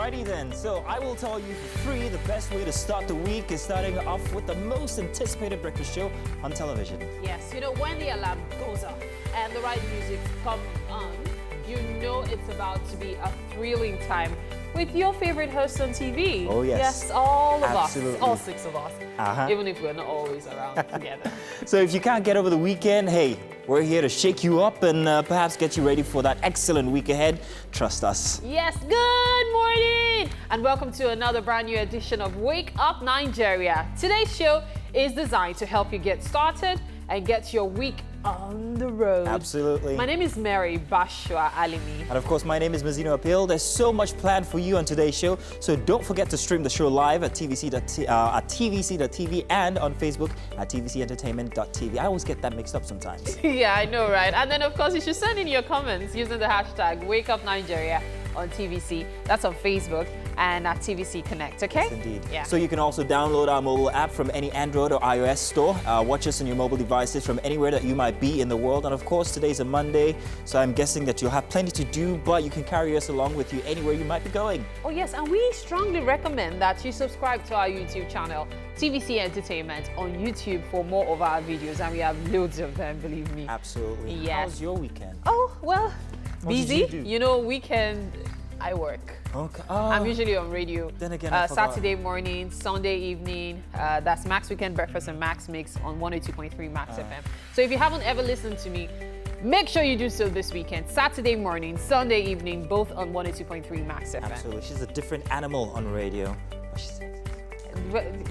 Alrighty then, so I will tell you for free the best way to start the week is starting off with the most anticipated breakfast show on television. Yes, you know, when the alarm goes off and the right music comes on, you know it's about to be a thrilling time with your favorite host on TV. Oh yes. Yes, all of Absolutely. us, all 6 of us, even if we're not always around together. So if you can't get over the weekend, hey, we're here to shake you up and perhaps get you ready for that excellent week ahead. Trust us. Yes, good morning and welcome to another brand new edition of Wake Up Nigeria. Today's show is designed to help you get started and get your week on the road. Absolutely. My name is Mary Bashwa Alimi. And of course, my name is Mazino Apil. There's so much planned for you on today's show, so don't forget to stream the show live at tvc.tv and on Facebook at tvcentertainment.tv. I always get that mixed up sometimes. Yeah, I know, right? And then, of course, you should send in your comments using the hashtag WakeUpNigeria on TVC. That's on Facebook and at TVC Connect, okay? Yes, indeed. Yeah. So you can also download our mobile app from any Android or iOS store. Watch us on your mobile devices from anywhere that you might be in the world. And of course, today's a Monday, so I'm guessing that you'll have plenty to do, but you can carry us along with you anywhere you might be going. Oh, yes, and we strongly recommend that you subscribe to our YouTube channel, TVC Entertainment, on YouTube for more of our videos, and we have loads of them, believe me. Absolutely. Yes. How was your weekend? Oh, well, What did busy. you do? You know, weekend, I work. Okay. I'm usually on radio. Then again, I forgot. Saturday morning, Sunday evening. That's Max Weekend Breakfast and Max Mix on 102.3 Max FM. So if you haven't ever listened to me, make sure you do so this weekend. Saturday morning, Sunday evening, both on 102.3 Max FM. Absolutely. She's a different animal on radio.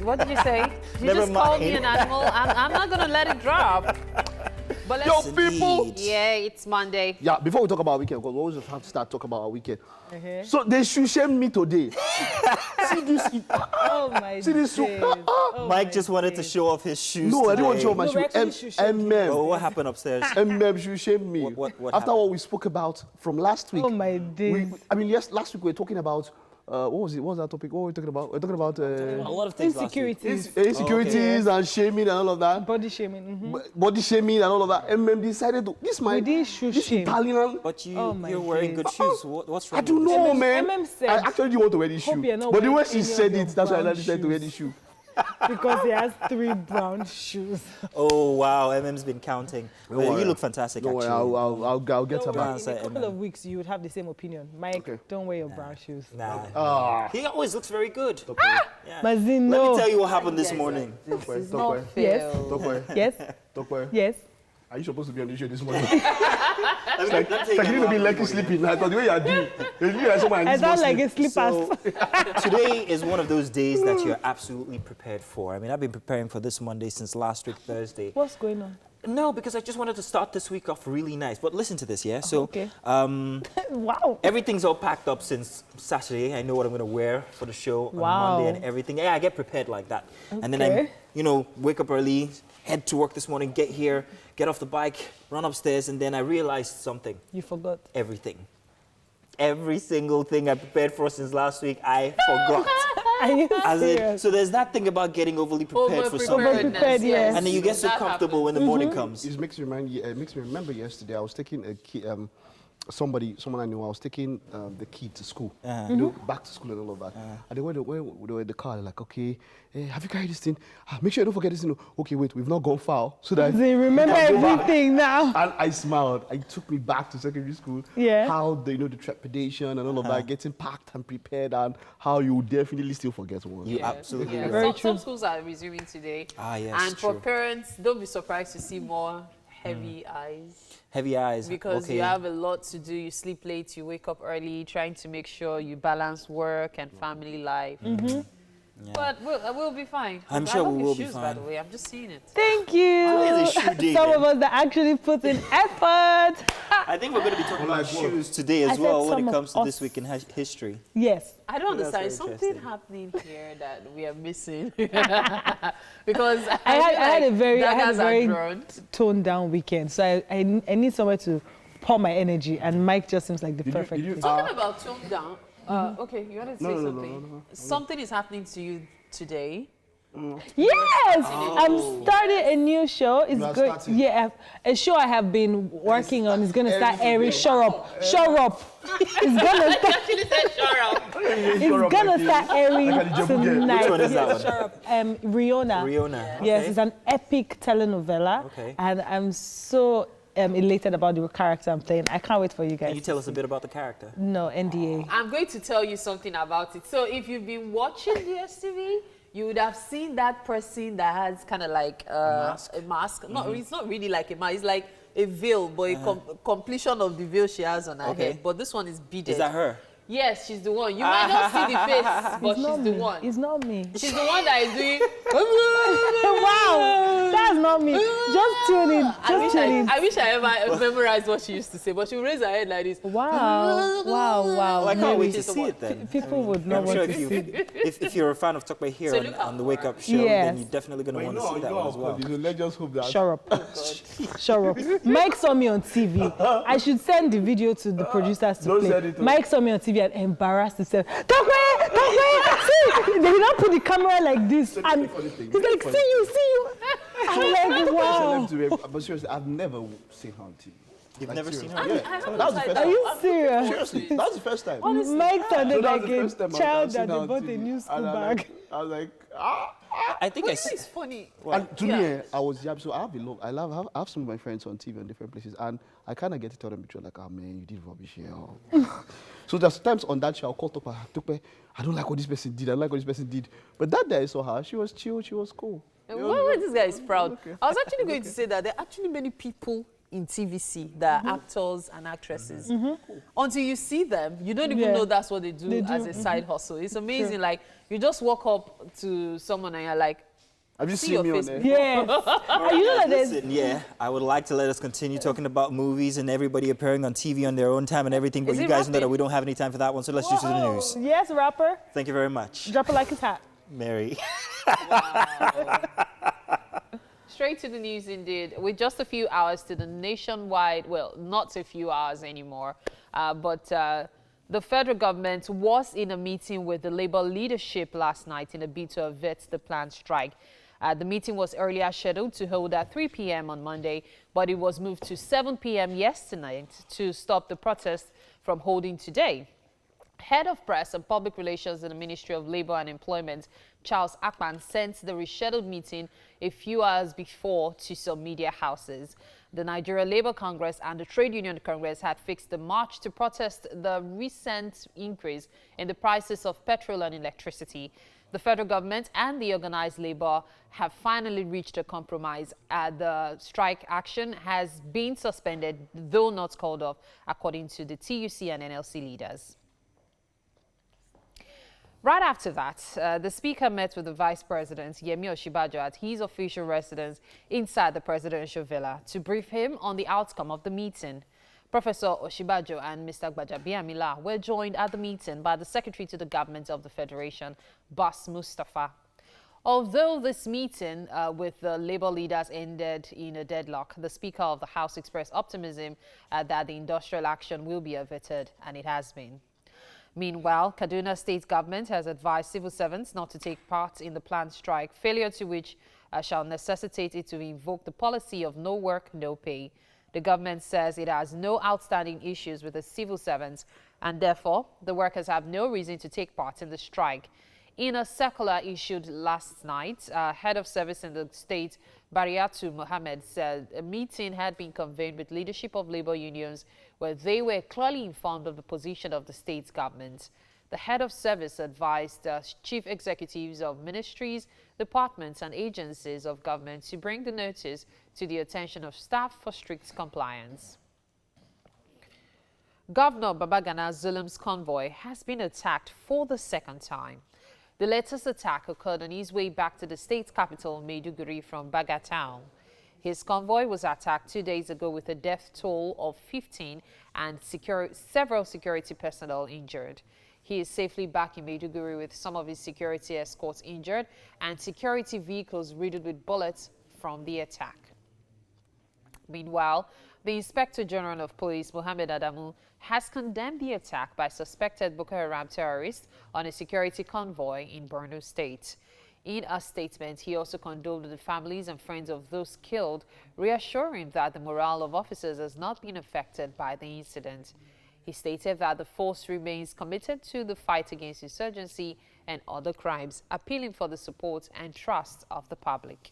What did you say? You Never just called me mind. an animal. I'm not going to let it drop. But let's Yo, people! Yeah, it's Monday. Yeah, before we talk about our weekend, because we always have to start talking about our weekend. So they should shame me today. See this? Oh my See this? days. Mike just wanted to show off his shoes. No, I didn't want to show today. my No, we actually shoe. should shame you. Oh, MM. what happened upstairs? MM should shame me. What After happened? what we spoke about from last week. Oh my days. Yes, last week we were talking about, what was it? What was that topic? What were we talking about? We were talking about A lot of things last week. Insecurities, insecurities and shaming and all of that. body shaming. Body shaming and all of that. MM decided to, this We did shoe this shame. Italian. But Oh my you're wearing days. good shoes. What's wrong I don't with know, MM man. MM said, I actually didn't want to wear this hope shoe. you're not But the way wearing she any of said your it, that's why I brown decided to wear shoes. this shoe. because he has 3 brown shoes. Oh, wow. MM's been counting. But worry. you look fantastic, Don't worry, actually. I'll get her Don't worry, back. in a couple of weeks, you would have the same opinion. Mike, Okay. don't wear your brown shoes. Nah. He always looks very good. Yeah. Mazin, Let me no. tell you what happened this morning. This is Don't not worry. fair. Yes. Don't worry. Yes, Don't worry. yes. Are you supposed to be on the show this morning? It's like It's like you need to be lucky sleeping. I thought the way you are doing, you look like someone I needs sound more like sleep. a slippers. So today is one of those days that you're absolutely prepared for. I mean, I've been preparing for this Monday since last week, Thursday. What's going on? No, because I just wanted to start this week off really nice. But listen to this, yeah? So, Okay. Wow. everything's all packed up since Saturday. I know what I'm going to wear for the show on Wow. Monday and everything. Yeah, I get prepared like that. And then I, Okay. wake up early, head to work this morning, get here, get off the bike, run upstairs, and then I realized something. You forgot. Everything. Every single thing I prepared for since last week, I forgot. Are you As in, serious? so there's that thing about getting overly prepared for something. Over-prepared, yes. And then you get so That comfortable when the morning comes. It makes me remember yesterday. I was taking a key, someone I knew. I was taking the key to school, back to school and all of that. And they were in the car. They're like, okay, have you carried this thing? Make sure you don't forget this thing. Okay, wait, we've not gone far, so that They remember you can go back. everything now. And I smiled. It took me back to secondary school. Yeah. How the the trepidation and all of that, getting packed and prepared, and how you definitely still forget one. You absolutely Yeah. right. Very Some true. schools are resuming today. Ah, yes, And for true. parents, don't be surprised to see more heavy eyes. Heavy eyes. Because okay. you have a lot to do. You sleep late, you wake up early, trying to make sure you balance work and family life. But we'll be fine. I'm I sure love we your will be shoes, by fine. the way. I'm just seeing it. Thank you. Today is a shoe day, Some then. of us that actually put in effort. I think we're going to be talking about Like what? shoes today I as said well when some it of comes to this us. week in history. Yes. I don't That's understand. very Is something interesting. happening here that we are missing? Because I had a very daggers are drawn. toned down weekend, so I need somewhere to pour my energy, and Mike just seems like the perfect did you- place. Talking about toned down. Okay, you wanted to say No, no, no, something. no. Something is happening to you today. Yes, I'm starting a new show. It's You are good. starting? Yeah, a show I have been working on is going to start airing. Shut up. Shut up. It's going to start. Actually said sure up. It's going to start airing Like a Jebu girl. tonight. Which one is that one? Riona. Riona. Yes, okay. it's an epic telenovela. Okay. And I'm so elated about the character I'm playing. I can't wait for you guys. Can you tell us a bit about the character? No, NDA. I'm going to tell you something about it. So if you've been watching GOTV, you would have seen that person that has kind of like a mask. No, it's not really like a mask. It's like a veil, but a completion of the veil she has on her head. But this one is beaded. Is that her? Yes, she's the one. You might not see the face, but she's the one. It's not me. She's the one that is doing. Wow, that's not me. Just tune in. Just tune in. I wish I ever memorized what she used to say, but she would raise her head like this. Wow, wow, wow. Well, I can't wait She's to the see one. it then. People would not I'm want sure to if, see. if you're a fan of Talk By Here So on, look out on the Wake Up Show, Yes. then you're definitely going to want to see that one as well. So let's just hope that. Shut up. Shut up. Mike saw me on TV. I should send the video to the producers to Don't play. send it to Mike saw me on TV and embarrassed himself. Talk away! See, they did not put the camera like this. And he's like, see you. I'm like, wow. But seriously, I've never seen her on TV. You've Like, never seriously. seen her? Yeah. That was the first Are time. you serious? Seriously, that was the first time. Mike sounded So that like was the first time a I've child seen that her they on bought a TV. new school And bag. I was like, I think I But see. it's funny. And to Yeah. me, I was so I have a lot. I have some of my friends on TV on different places, and I kind of get to tell them the truth, like, oh man, you did rubbish here. So there's times on that show I'll call Topa, I don't like what this person did. I don't like what this person did. But that day I saw her. She was chill. She was cool. Why this guy is proud? I was actually going to say that there are actually many people in TVC that are actors and actresses. Until you see them, you don't even know that's what they do as a side hustle. It's amazing. Like, you just walk up to someone and you're like, Have you see seen your me on face there? Yes. And you know that there's Listen, yeah, I would like to let us continue talking about movies and everybody appearing on TV on their own time and everything, but Is you it guys know that rapping? we don't have any time for that one, so let's just do the news. Yes, rapper. Thank you very much, Drop it like it's hot. Mary. straight to the news indeed. With just a few hours to the nationwide, well, not a few hours anymore, but the federal government was in a meeting with the labor leadership last night in a bid to avert the planned strike. The meeting was earlier scheduled to hold at 3 p.m. on Monday, but it was moved to 7 p.m. yesterday to stop the protest from holding today. Head of Press and Public Relations in the Ministry of Labour and Employment, Charles Akpan, sent the rescheduled meeting a few hours before to some media houses. The Nigeria Labour Congress and the Trade Union Congress had fixed the march to protest the recent increase in the prices of petrol and electricity. The federal government and the organized labor have finally reached a compromise. The strike action has been suspended, though not called off, according to the TUC and NLC leaders. Right after that, the speaker met with the vice president, Yemi Osinbajo, at his official residence inside the presidential villa to brief him on the outcome of the meeting. Professor Osinbajo and Mr. Gbajabiamila were joined at the meeting by the Secretary to the Government of the Federation, Bas Mustafa. Although this meeting with the labor leaders ended in a deadlock, the Speaker of the House expressed optimism that the industrial action will be averted, and it has been. Meanwhile, Kaduna State government has advised civil servants not to take part in the planned strike, failure to which shall necessitate it to invoke the policy of no work, no pay. The government says it has no outstanding issues with the civil servants, and therefore the workers have no reason to take part in the strike. In a circular issued last night, head of service in the state, Bariatu Mohammed, said a meeting had been convened with leadership of labor unions where they were clearly informed of the position of the state's government. The head of service advised chief executives of ministries, departments and agencies of government to bring the notice to the attention of staff for strict compliance. Governor Babagana Zolam's convoy has been attacked for the second time. The latest attack occurred on his way back to the state's capital, Maiduguri, from Baga town. His convoy was attacked 2 days ago with a death toll of 15 and several security personnel injured. He is safely back in Maiduguri with some of his security escorts injured and security vehicles riddled with bullets from the attack. Meanwhile, the Inspector General of Police, Mohammed Adamu, has condemned the attack by suspected Boko Haram terrorists on a security convoy in Borno State. In a statement, he also condoled with the families and friends of those killed, reassuring that the morale of officers has not been affected by the incident. He stated that the force remains committed to the fight against insurgency and other crimes, appealing for the support and trust of the public.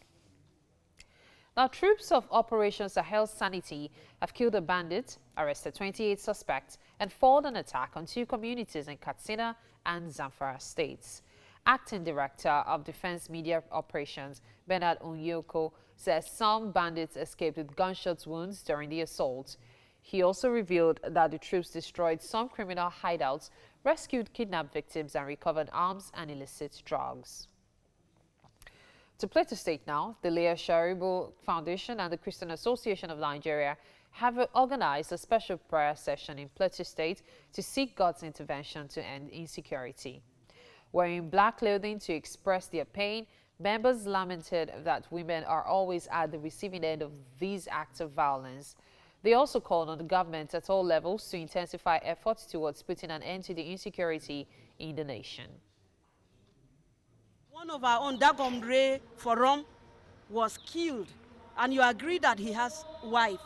Now, troops of Operation Sahel Sanity have killed a bandit, arrested 28 suspects, and foiled an attack on 2 communities in Katsina and Zamfara states. Acting Director of Defense Media Operations, Bernard Onyoko, says some bandits escaped with gunshot wounds during the assault. He also revealed that the troops destroyed some criminal hideouts, rescued kidnapped victims, and recovered arms and illicit drugs. To Plateau State now, the Leah Sharibu Foundation and the Christian Association of Nigeria have organized a special prayer session in Plateau State to seek God's intervention to end insecurity. Wearing black clothing to express their pain, members lamented that women are always at the receiving end of these acts of violence. They also called on the government at all levels to intensify efforts towards putting an end to the insecurity in the nation. One of our own, Dagomre Forum, was killed, and you agree that he has a wife.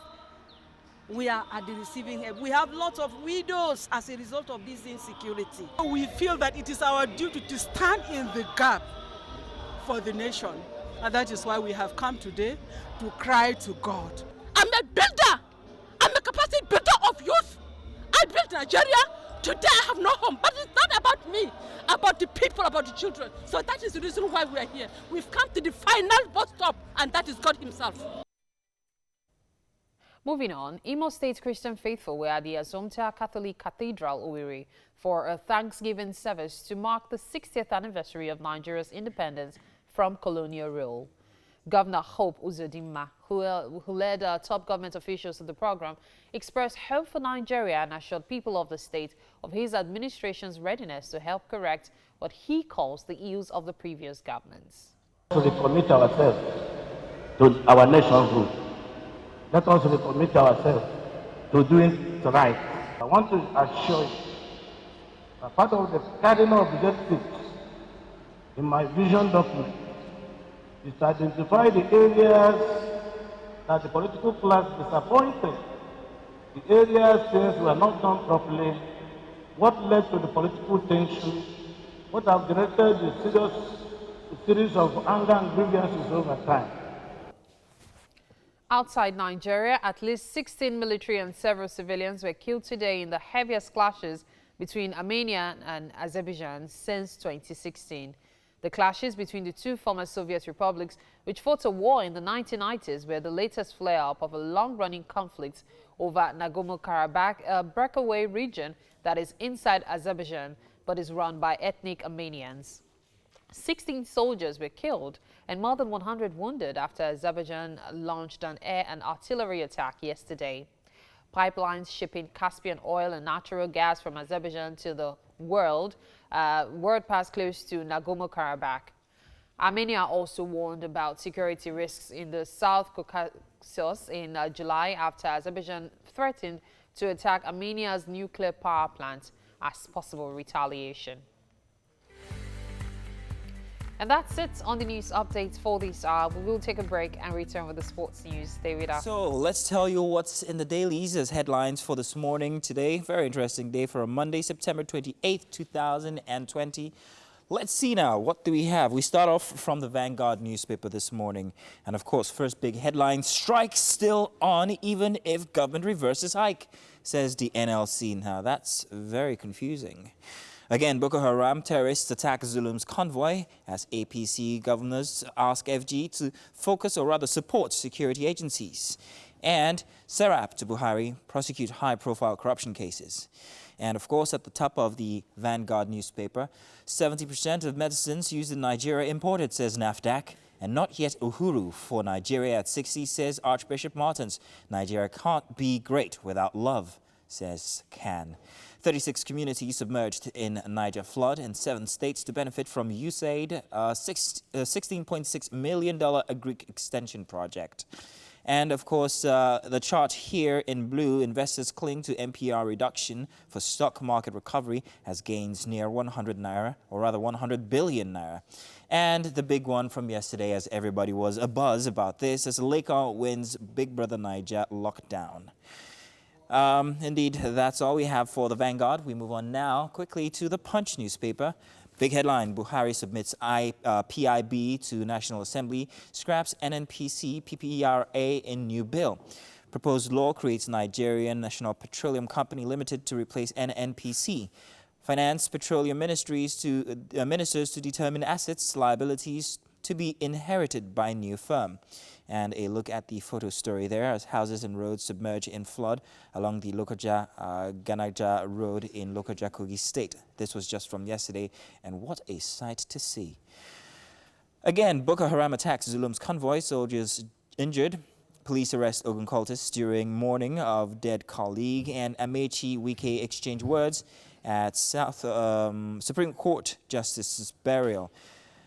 We are at the receiving end. We have lots of widows as a result of this insecurity. We feel that it is our duty to stand in the gap for the nation, and that is why we have come today to cry to God. I'm a builder. I'm a capacity builder of youth. I built Nigeria. Today I have no home, but it's not about me, about the people, about the children. So that is the reason why we are here. We've come to the final bus stop, and that is God himself. Moving on, Imo State Christian faithful were at the Azomta Catholic Cathedral, Owerri, for a Thanksgiving service to mark the 60th anniversary of Nigeria's independence from colonial rule. Governor Hope Uzodinma, who led top government officials to the program, expressed hope for Nigeria and assured people of the state of his administration's readiness to help correct what he calls the ills of the previous governments. Let us recommit ourselves to our nation's good. Let us recommit ourselves to doing right. I want to assure you that part of the cardinal objectives in my vision document is to identify the areas that the political class disappointed, the areas things were not done properly, what led to the political tension, what have generated a series of anger and grievances over time. Outside Nigeria, at least 16 military and several civilians were killed today in the heaviest clashes between Armenia and Azerbaijan since 2016. The clashes between the two former Soviet republics, which fought a war in the 1990s, were the latest flare-up of a long-running conflict over Nagorno-Karabakh, a breakaway region that is inside Azerbaijan but is run by ethnic Armenians. 16 soldiers were killed and more than 100 wounded after Azerbaijan launched an air and artillery attack yesterday. Pipelines shipping Caspian oil and natural gas from Azerbaijan to the world passed close to Nagorno-Karabakh. Armenia also warned about security risks in the South Caucasus in July after Azerbaijan threatened to attack Armenia's nuclear power plant as possible retaliation. And that's it on the news updates for this hour. We will take a break and return with the sports news. Stay with us. So let's tell you what's in the dailies as headlines for this morning today. Very interesting day for a Monday, September 28th, 2020. Let's see now, what do we have? We start off from the Vanguard newspaper this morning. And of course, first big headline, strike still on even if government reverses hike, says the NLC. Now that's very confusing. Again, Boko Haram terrorists attack Zolam's convoy as APC governors ask FG to focus or rather support security agencies. And Serap to Buhari prosecute high-profile corruption cases. And of course, at the top of the Vanguard newspaper, 70% of medicines used in Nigeria imported, says NAFDAC. And not yet Uhuru for Nigeria at 60, says Archbishop Martins. Nigeria can't be great without love, says CAN. 36 communities submerged in Niger flood in 7 states to benefit from USAID $16.6 million agri extension project. And of course, the chart here in blue, investors cling to MPR reduction for stock market recovery as gains near 100 naira, or rather 100 billion naira. And the big one from yesterday, as everybody was abuzz about this, as Lakon wins Big Brother Naija lockdown. Indeed, that's all we have for the Vanguard. We move on now quickly to the Punch newspaper. Big headline, Buhari submits PIB to National Assembly, scraps NNPC, PPERA in new bill. Proposed law creates Nigerian National Petroleum Company Limited to replace NNPC. Finance Petroleum Ministries to ministers to determine assets, liabilities to be inherited by new firm. And a look at the photo story there as houses and roads submerge in flood along the Lokoja-Ganaja Road in Lokoja, Kogi State. This was just from yesterday, and what a sight to see. Again, Boko Haram attacks Zolam's convoy, soldiers injured. Police arrest Ogun cultists during mourning of dead colleague, and Amechi Wike exchange words at Supreme Court Justice's burial.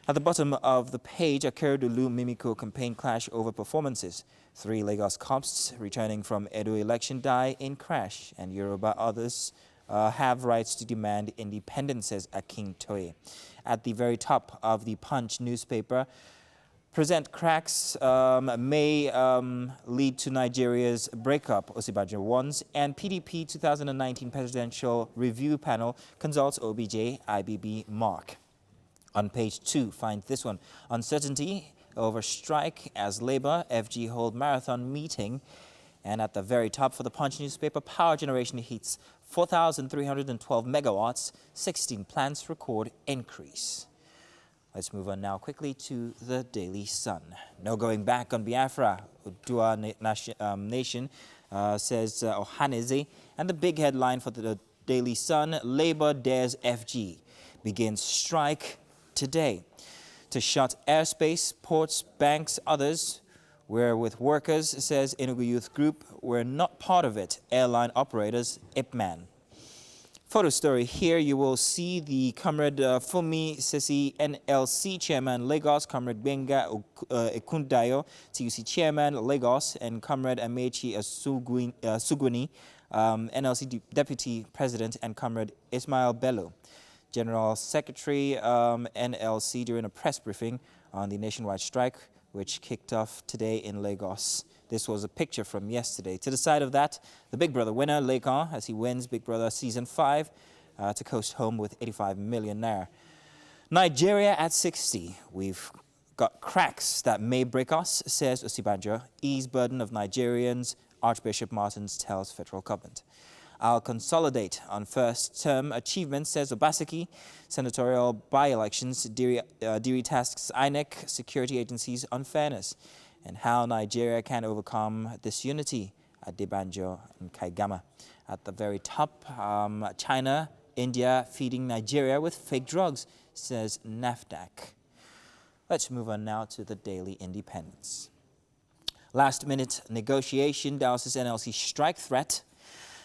At the bottom of the page, a Keredulu Mimiko campaign clash over performances. 3 Lagos cops returning from Edo election die in crash, and Yoruba others have rights to demand independence, says Akin Toye. At the very top of the Punch newspaper, present cracks may lead to Nigeria's breakup, Osibajo warns, and PDP 2019 presidential review panel consults OBJ, IBB, Mark. On page 2, find this one. Uncertainty over strike as Labour, FG hold marathon meeting. And at the very top for the Punch newspaper, power generation hits 4,312 megawatts, 16 plants record increase. Let's move on now quickly to the Daily Sun. No going back on Biafra, Udua Nation, says Ohaneze. And the big headline for the Daily Sun, Labour dares FG, begins strike today to shut airspace, ports, banks, others. We're with workers, says Enugu Youth Group. We're not part of it. Airline operators, Ipman. Photo story here, you will see the Comrade Fumi Sesi, NLC Chairman, Lagos, Comrade Benga Ekundayo, TUC Chairman, Lagos, and Comrade Amechi Sugwini, NLC Deputy President, and Comrade Ismail Bello, General Secretary, NLC, during a press briefing on the nationwide strike, which kicked off today in Lagos. This was a picture from yesterday. To the side of that, the Big Brother winner, Lakon, as he wins Big Brother Season 5 to coast home with 85 million naira. Nigeria at 60. We've got cracks that may break us, says Osibanjo. Ease burden of Nigerians, Archbishop Martins tells federal government. I'll consolidate on first-term achievements, says Obaseki. Senatorial by-elections, Diri tasks INEC, security agencies on fairness, and how Nigeria can overcome disunity at Debanjo and Kaigama. At the very top, China, India feeding Nigeria with fake drugs, says NAFDAC. Let's move on now to the Daily Independence. Last-minute negotiation douses NLC strike threat.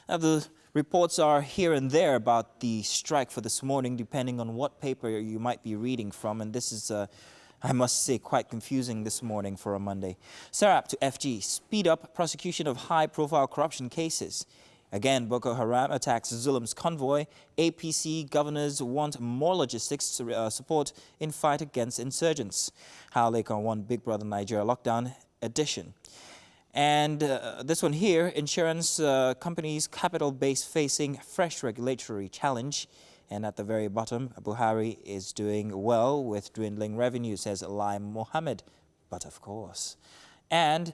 Now, the reports are here and there about the strike for this morning, depending on what paper you might be reading from. And this is, I must say, quite confusing this morning for a Monday. Serap to FG, speed up prosecution of high-profile corruption cases. Again, Boko Haram attacks Zolam's convoy. APC governors want more logistics support in fight against insurgents. How Lakon won Big Brother Nigeria lockdown edition. And this one here, insurance companies' capital base facing fresh regulatory challenge. And at the very bottom, Buhari is doing well with dwindling revenue, says Lai Mohammed. But of course. And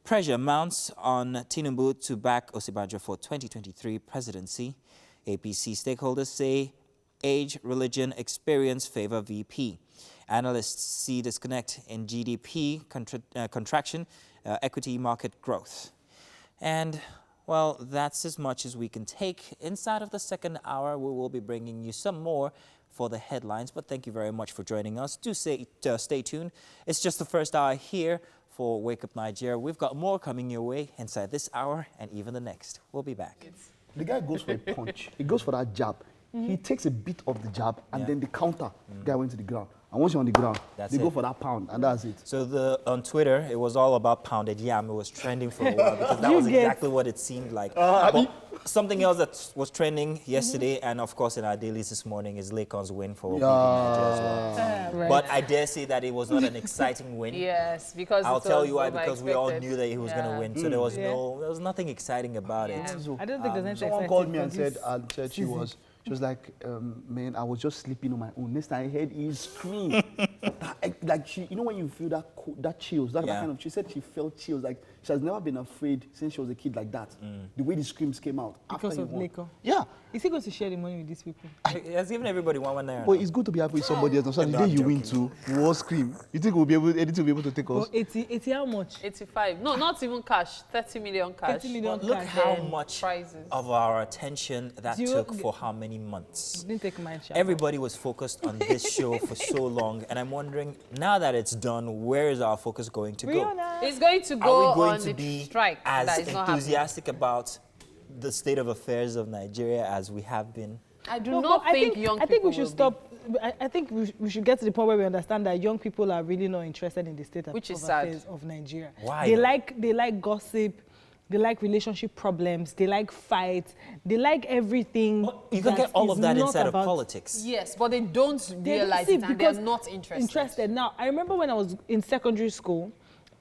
pressure mounts on Tinubu to back Osibanjo for 2023 presidency. APC stakeholders say age, religion, experience favor VP. Analysts see disconnect in GDP contraction, equity market growth. And, well, that's as much as we can take. Inside of the second hour, we will be bringing you some more for the headlines. But thank you very much for joining us. Do stay tuned. It's just the first hour here for Wake Up Nigeria. We've got more coming your way inside this hour and even the next. We'll be back. The guy goes for a punch. He goes for that jab. He takes a bit of the jab and then the counter. The guy went to the ground. And once you're on the ground, That's they go it. for that pound, and that's it. So on Twitter, it was all about pounded yam. It was trending for a while because that was exactly what it seemed like. But something else that was trending yesterday, and of course in our dailies this morning, is Lacon's win for beating Nigeria as well. Right. But I dare say that it was not an exciting win. Yes, because I'll it tell was you why, because we all over-expected. knew that he was going to win. So there was nothing exciting about it. I don't think there's anything Someone exciting called me for and this said season. she was like, man, I was just sleeping on my own. Next time I heard his scream, like she, you know when you feel that chills, that kind of. She said she felt chills. Like she has never been afraid since she was a kid like that. The way the screams came out Because after of he won. Leko. Yeah. Is he going to share the money with these people? He has given everybody one naira. But it's good to be happy with somebody else. So the day you win too, we all scream. You think anything will be able to take us? Oh, 80 how much? 85. No, not even cash. 30 million cash. 30 million But look cash. how Then much prizes. of our attention that Do you- took for how many months. Didn't take mine, Sha. Everybody was focused on this show for so long, and I'm wondering, now that it's done, where is our focus going to go? Rihanna. It's going to Are go we going on to the be strike that as is not happening. enthusiastic about the state of affairs of Nigeria as we have been? I do No, not but think young people I think we should will be. stop. I think we should get to the point where we understand that young people are really not interested in the state of Which is affairs sad. of Nigeria. Why They though? like gossip. They like relationship problems. They like fights. They like everything. Well, you can that get all is of that not inside of about- politics. Yes, but they don't They don't realize see it and because they're not interested. Now, I remember when I was in secondary school,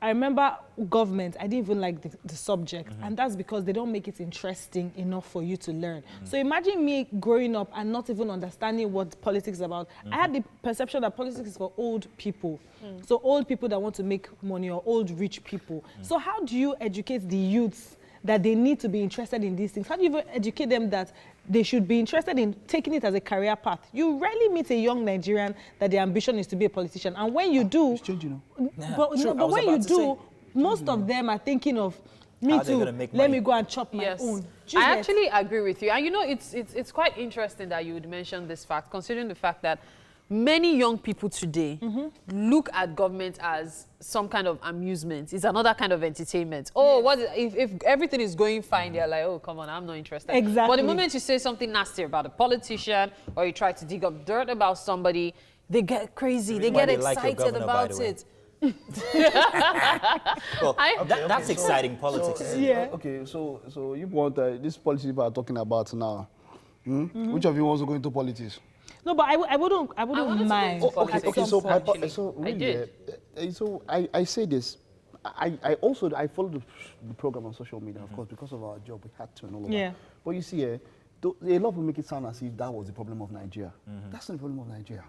I remember government, I didn't even like the subject. And that's because they don't make it interesting enough for you to learn. So imagine me growing up and not even understanding what politics is about. I had the perception that politics is for old people. So old people that want to make money or old rich people. So how do you educate the youths that they need to be interested in these things? How do you even educate them that they should be interested in taking it as a career path? You rarely meet a young Nigerian that their ambition is to be a politician. And when you do, It's changing now. but, Sure, I but was when you about to do, most of them are thinking of, me How are they too, gonna make let money? me go and chop my Yes, own. Do you I get? actually agree with you. And you know, it's quite interesting that you would mention this fact, considering the fact that many young people today look at government as some kind of amusement. It's another kind of entertainment. Oh, if everything is going fine, they're like, oh, come on, I'm not interested. Exactly. But the moment you say something nasty about a politician or you try to dig up dirt about somebody, they get crazy. They why get they like your excited governor, by the about way. it. Well, I- that's exciting politics. Yeah. Okay, so you want this policy people are talking about now? Which of you wants to go into politics? No, but I wouldn't wanted to go mind. into at Okay, some so point. so I really, did. so I say this. I follow the program on social media, of course, because of our job. We had to and all of Yeah. that. But you see, a lot of people make it sound as if that was the problem of Nigeria. That's not the problem of Nigeria.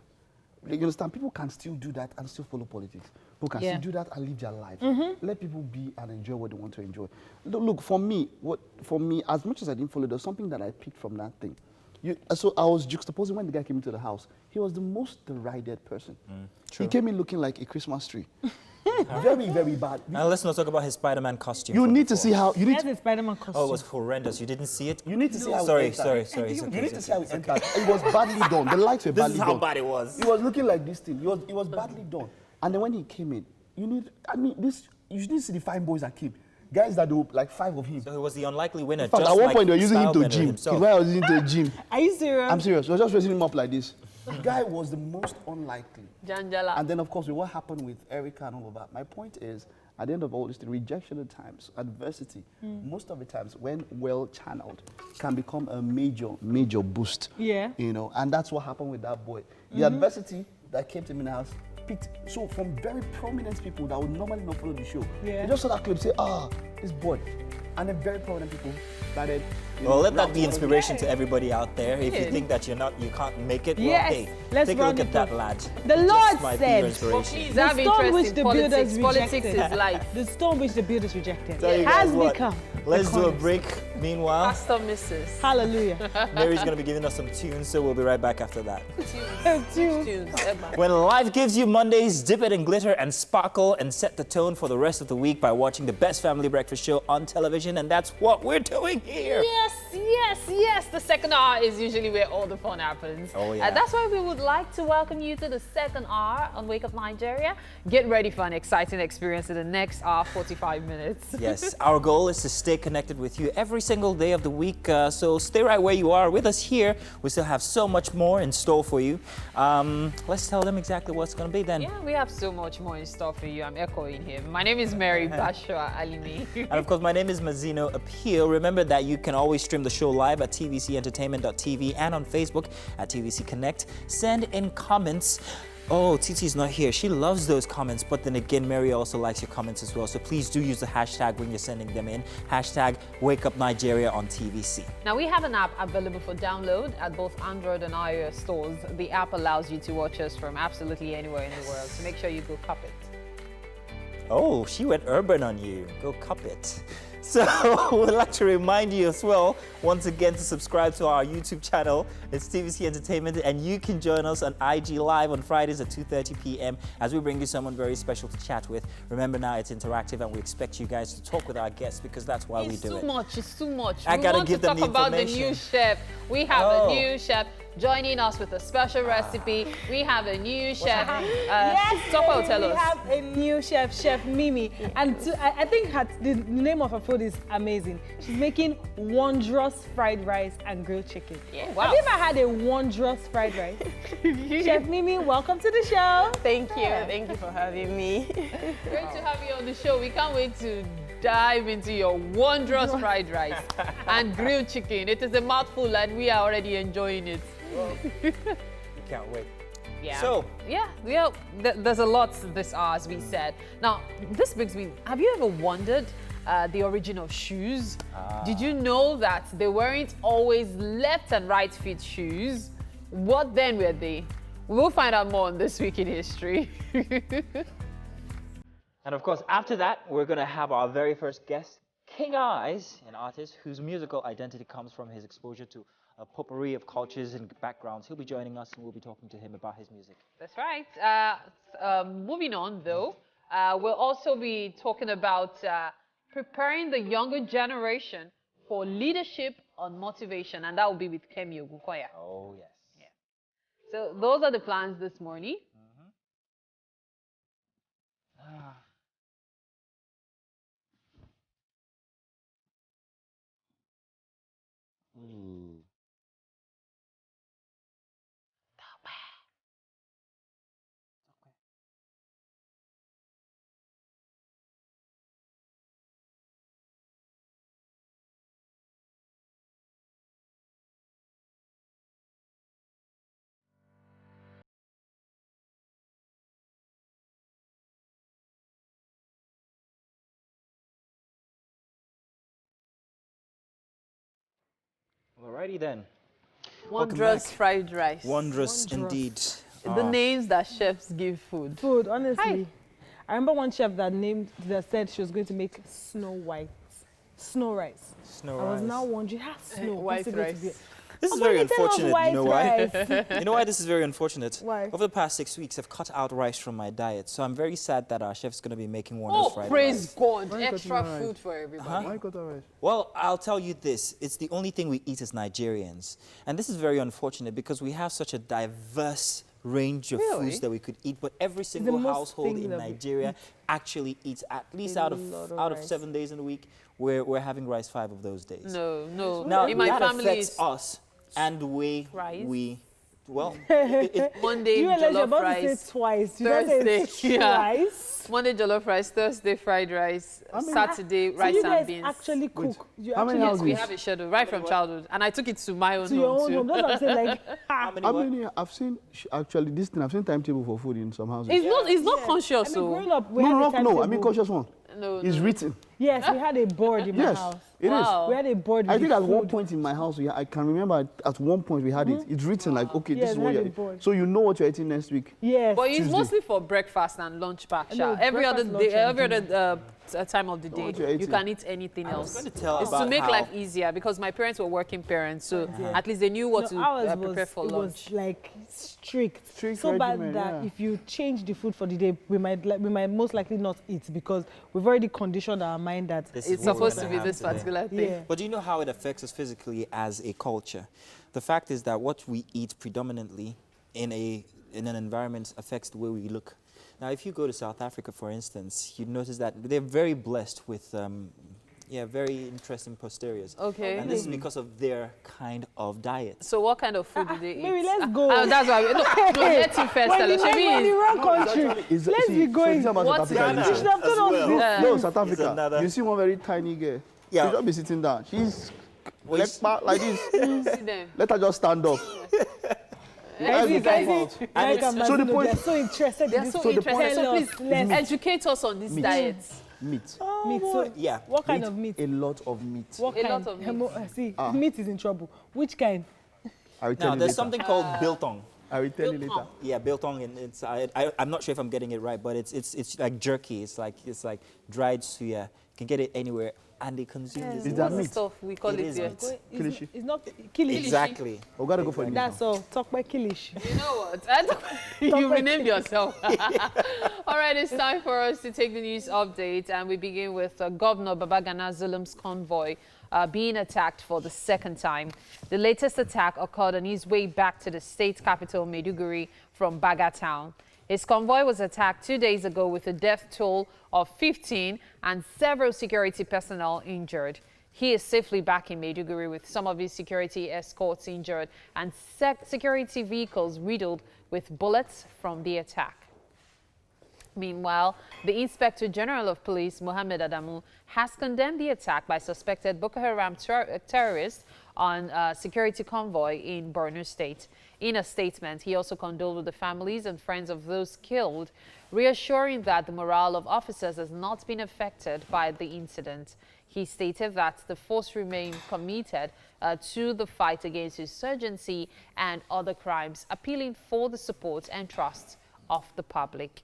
You understand? People can still do that and still follow politics. People can Yeah. still do that and live their life. Let people be and enjoy what they want to enjoy. Look, for me, as much as I didn't follow, there's something that I picked from that thing. So I was juxtaposing when the guy came into the house. He was the most derided person. He came in looking like a Christmas tree. Very, very bad. Now let's not talk about his Spider-Man costume. You from need to before. see how you need. That's a Spider-Man costume. Oh, it was horrendous. You didn't see it? You need to see how. Sorry, it entered. sorry. You It's okay, need it's to see how okay. it entered. It was badly done. The lights were This badly is done. how bad it was. He was looking like this thing. It was badly done. And then when he came in, you need to see the fine boys that came. Guys that do like 5 of him. So he was the unlikely winner. In fact, just at one like point they were using him to Stylebender gym. himself. Why I was using him to gym. Are you serious? I'm serious. We were just raising him up like this. The guy was the most unlikely. Janjala. And then, of course, with what happened with Erica and all of that, my point is, at the end of all this, the rejection at times, adversity, most of the times, when well channeled, can become a major boost. Yeah. You know, and that's what happened with that boy. The adversity that came to me in the house picked, so from very prominent people that would normally not follow the show, Yeah. they just saw that clip, say, this boy. And then very prominent people started. Well, let that be routing inspiration to everybody out there. If you think that you can't make it, well, Yes, hey, let's take a look round at it that up. lad. The Just Lord might be said- your inspiration. Please The have stone interest which in the politics. builders Politics rejected. is life. The stone which the builders rejected Tell you has guys what, become. let's the do a cornerstone. break. Meanwhile, Pastor Mrs. Hallelujah. Mary's going to be giving us some tunes, so we'll be right back after that. Tunes. Emma. When life gives you Mondays, dip it in glitter and sparkle and set the tone for the rest of the week by watching the best family breakfast show on television, and that's what we're doing here. Yes. Yes, the second hour is usually where all the fun happens. Oh, yeah. That's why we would like to welcome you to the second hour on Wake Up Nigeria. Get ready for an exciting experience in the next hour, 45 minutes. Yes, our goal is to stay connected with you every single day of the week. So stay right where you are with us here. We still have so much more in store for you. Let's tell them exactly what's going to be then. Yeah, we have so much more in store for you. I'm echoing here. My name is Mary Bashwa Alimi. And of course, my name is Mazino Appeal. Remember that you can always stream the show live at tvcentertainment.tv and on Facebook at TVC Connect. Send in comments. Oh, Titi's not here. She loves those comments, but then again, Mary also likes your comments as well. So please do use the hashtag when you're sending them in. Hashtag Wake Up Nigeria on TVC. Now, we have an app available for download at both Android and iOS stores. The app allows you to watch us from absolutely anywhere in the world. So make sure you go cop it. Oh, she went urban on you. Go cup it. So we'd like to remind you as well, once again, to subscribe to our YouTube channel. It's TVC Entertainment, and you can join us on IG Live on Fridays at 2:30 p.m. as we bring you someone very special to chat with. Remember now, it's interactive, and we expect you guys to talk with our guests because that's why we do it. It's too much. I gotta give them the We want to talk about the information. new chef. We have a new chef joining us with a special recipe. We have a new chef. Yes, Toko will tell we us. have a new chef, Chef Mimi, and I think the name of her food is amazing. She's making wondrous fried rice and grilled chicken. Yeah, wow. Have you ever had a wondrous fried rice? Chef Mimi, welcome to the show. Thank you. Thank you for having me. Great to have you on the show. We can't wait to dive into your wondrous fried rice and grilled chicken. It is a mouthful and we are already enjoying it. You can't wait. Yeah. So, there's a lot this hour, as we said. Now, this brings me, have you ever wondered the origin of shoes? Did you know that they weren't always left and right feet shoes? What then were they? We'll find out more on This Week in History. and of course, after that, we're going to have our very first guest, King Eyes, an artist whose musical identity comes from his exposure to a potpourri of cultures and backgrounds. He'll be joining us and we'll be talking to him about his music. That's right. Moving on, though, we'll also be talking about preparing the younger generation for leadership on motivation, and that will be with Kemi Ogunkoya. Oh, yes. Yeah. So those are the plans this morning. Alrighty then. Wondrous fried rice. Wondrous indeed. The names that chefs give food. Food, honestly. Hi. I remember one chef that said she was going to make snow rice. Snow I was rice. now wondering, how snow? White What's it going to rice. be? This is Oh, very but you tell us unfortunate. You white know why? rice. You know why this is very unfortunate? Why? Over the past 6 weeks, I've cut out rice from my diet. So I'm very sad that our chef's going to be making wondrous fried Praise rice. God. Why you Extra cutting food for everybody. Why got that right? Well, I'll tell you this. It's the only thing we eat as Nigerians. And this is very unfortunate because we have such a diverse range of Really? foods that we could eat, but every single most household thing in that we Nigeria actually eats at least A out lot of of rice. 7 days in a week. We're having rice 5 of those days. No. Now in my that family, affects it's us, and Rice? Monday Do you realize you're jollof about to rice. say twice? You don't say Thursday, yeah. twice. Monday jollof rice, Thursday fried rice, Saturday So rice you and guys beans. actually cook. You how many actually houses? We have a schedule right from childhood, and I took it to my own to your home own too. home. That's what I'm saying. Like, how many I what? mean, I've seen actually this thing. I've seen timetable for food in some houses. It's not conscious, I mean, so growing up, we no, had a no, no. I timetable. mean, conscious one. no. It's written. Yes, we had a board in my Yes, house. it is. Wow. We had a board. I with think at one food. point in my house, I can remember at one point we had it. It's written like, okay, Yeah, this is we what had you're a board. so you know what you're eating next week. Yes. But it's Tuesday. mostly for breakfast and lunch back. No, Every other breakfast, day, lunch, and every other time of the what day, you're you eating. can eat anything else. going to tell It's to about make how- life easier because my parents were working parents, so Yeah. at least they knew what No, ours to prepare for it lunch. was like strict. Strict so bad regimen, that yeah. if you change the food for the day, we might most likely not eat because we've already conditioned our determine that. This is It's what we're supposed to gonna be have this today. particular thing. Yeah. But do you know how it affects us physically as a culture? The fact is that what we eat predominantly in an environment affects the way we look. Now, if you go to South Africa, for instance, you'd notice that they're very blessed with very interesting posteriors. Okay. And this is because of their kind of diet. So what kind of food do they eat? Maybe let's go. That's why no, let him first tell us. We're in the Shebi, wrong country. Let's be going. What's Ghana You should have told us this. No, South It's Africa. another- You see one very tiny girl. Yeah. She'll just be sitting down. She's Well, leg back like this. see them. Let her just stand up. Guys, it's- so the point- they're so interested. They're in so this. interested. So Tell please us, let's educate us on this diet. Meat. meat. So Yeah. what kind of meat? A lot of meat. What A kind? lot of meat. See, meat is in trouble. Which kind? I will tell Now, you there's later. something called biltong. I will tell you later. Yeah, biltong, and it's I'm not sure if I'm getting it right, but it's like jerky. It's like dried suya. You can get it anywhere, and they consume this. Is that What's the meat? stuff we call It it is here? meat. Kilishi. It's not kilishi. Exactly. We gotta go for the That's all. Talk by kilishi. You know what? You renamed yourself. All right, it's time for us to take the news update, and we begin with Governor Babagana Zolam's convoy being attacked for the second time. The latest attack occurred on his way back to the state capital, Maiduguri, from Baga town. His convoy was attacked 2 days ago with a death toll of 15 and several security personnel injured. He is safely back in Maiduguri with some of his security escorts injured and security vehicles riddled with bullets from the attack. Meanwhile, the Inspector General of Police, Mohammed Adamu, has condemned the attack by suspected Boko Haram terrorists on a security convoy in Borno State. In a statement, he also condoled with the families and friends of those killed, reassuring that the morale of officers has not been affected by the incident. He stated that the force remained committed to the fight against insurgency and other crimes, appealing for the support and trust of the public.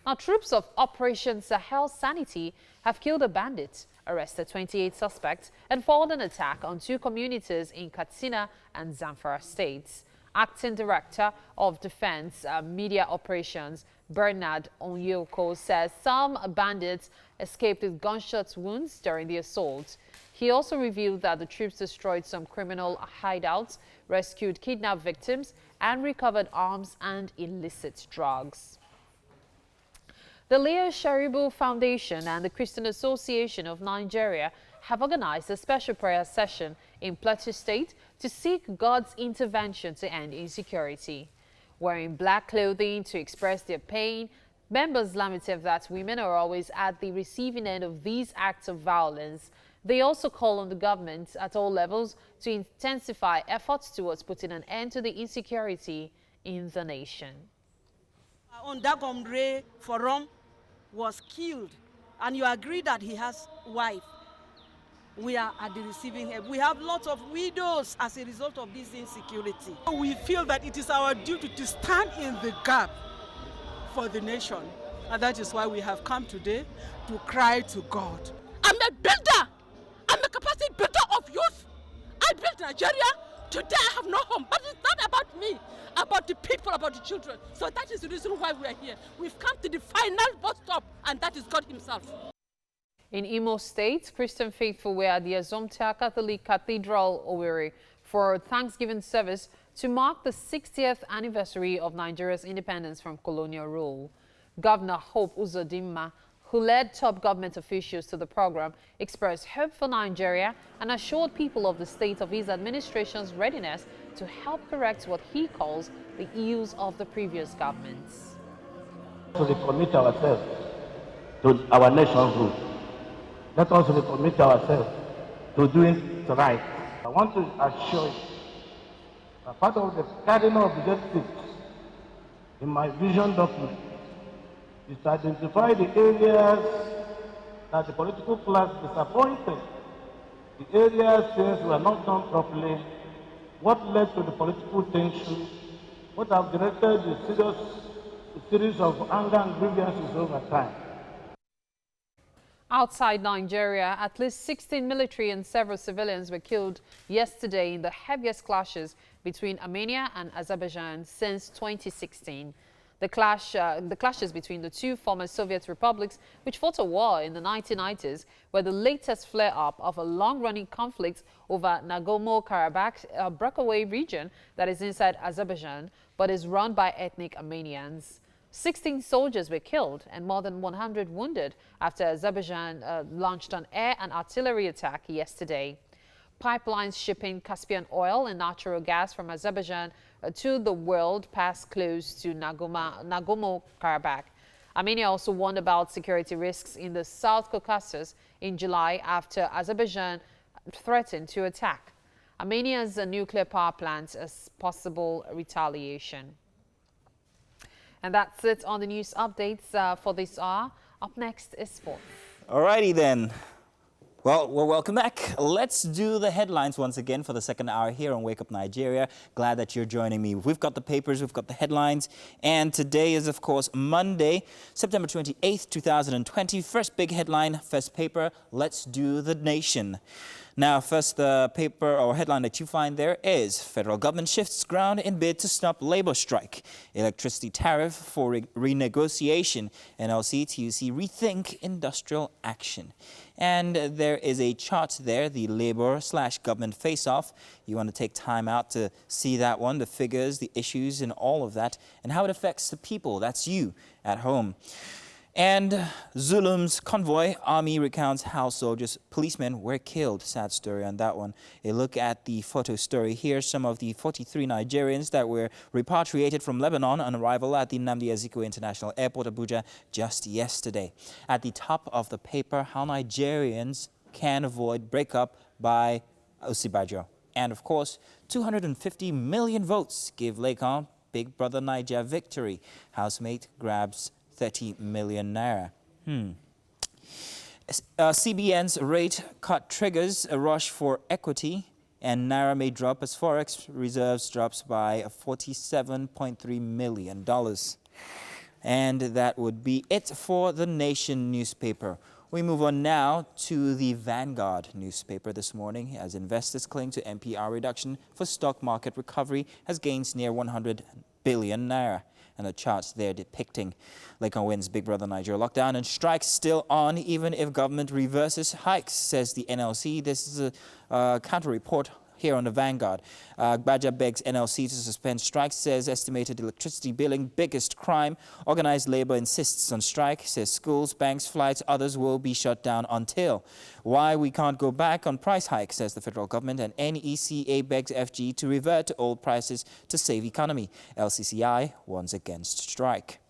Now, troops of Operation Sahel Sanity have killed a bandit, arrested 28 suspects, and foiled an attack on 2 communities in Katsina and Zamfara states. Acting Director of Defense Media Operations, Bernard Onyoko, says some bandits escaped with gunshot wounds during the assault. He also revealed that the troops destroyed some criminal hideouts, rescued kidnapped victims, and recovered arms and illicit drugs. The Leah Sharibu Foundation and the Christian Association of Nigeria have organized a special prayer session in Plateau State to seek God's intervention to end insecurity. Wearing black clothing to express their pain, members lamented that women are always at the receiving end of these acts of violence. They also call on the government at all levels to intensify efforts towards putting an end to the insecurity in the nation. On Dagomre Forum was killed, and you agree that he has wife. We are at the receiving end. We have lots of widows as a result of this insecurity. We feel that it is our duty to stand in the gap for the nation, and that is why we have come today to cry to God. I'm a builder. I'm a capacity builder of youth. I built Nigeria. Today I have no home, but it's not about me, about the people, about the children. So that is the reason why we are here. We've come to the final bus stop, and that is God himself. In Imo State, Christian faithful were at the Azomta Catholic Cathedral, Owerri, for a Thanksgiving service to mark the 60th anniversary of Nigeria's independence from colonial rule. Governor Hope Uzodimma, who led top government officials to the program, expressed hope for Nigeria and assured people of the state of his administration's readiness to help correct what he calls the ills of the previous governments. To recommit ourselves to our nation's rule. Let us recommit ourselves to doing it right. I want to assure you that part of the cardinal objectives in my vision document is to identify the areas that the political class disappointed, the areas things were not done properly, what led to the political tension, what have directed the series of anger and grievances over time. Outside Nigeria, at least 16 military and several civilians were killed yesterday in the heaviest clashes between Armenia and Azerbaijan since 2016. The clashes between the two former Soviet republics, which fought a war in the 1990s, were the latest flare-up of a long-running conflict over Nagorno-Karabakh breakaway region that is inside Azerbaijan, but is run by ethnic Armenians. 16 soldiers were killed and more than 100 wounded after Azerbaijan launched an air and artillery attack yesterday. Pipelines shipping Caspian oil and natural gas from Azerbaijan to the world pass close to Nagorno-Karabakh. Armenia also warned about security risks in the South Caucasus in July after Azerbaijan threatened to attack Armenia's nuclear power plants as possible retaliation. And that's it on the news updates for this hour. Up next is sports. Alrighty then. Well, welcome back. Let's do the headlines once again for the second hour here on Wake Up Nigeria. Glad that you're joining me. We've got the papers, we've got the headlines, and today is, of course, Monday, September 28th, 2020. First big headline, first paper, let's do the nation. Now, first, the paper or headline that you find there is federal government shifts ground in bid to stop labor strike. Electricity tariff for renegotiation. NLC, TUC rethink industrial action. And there is a chart there, the labor/government face-off. You want to take time out to see that one, the figures, the issues, and all of that, and how it affects the people. That's you at home. And Zolam's Convoy, army recounts how soldiers, policemen were killed. Sad story on that one. A look at the photo story here. Some of the 43 Nigerians that were repatriated from Lebanon on arrival at the Nnamdi Azikiwe International Airport, Abuja, just yesterday. At the top of the paper, how Nigerians can avoid breakup by Osibajo. And of course, 250 million votes give Lekan Big Brother Niger victory. Housemate grabs 30 million naira. CBN's rate cut triggers a rush for equity, and naira may drop as forex reserves drops by $47.3 million. And that would be it for the Nation newspaper. We move on now to the Vanguard newspaper this morning as investors cling to MPR reduction for stock market recovery has gains near 100 billion naira. And the charts there depicting Lekan wins Big Brother Niger lockdown and strikes still on even if government reverses hikes, says the NLC. This is a counter report here on the Vanguard. Baja begs NLC to suspend strikes, says estimated electricity billing biggest crime. Organized labor insists on strike, says schools, banks, flights, others will be shut down until. Why we can't go back on price hike, says the federal government, and NECA begs FG to revert to old prices to save economy. LCCI warns against strike.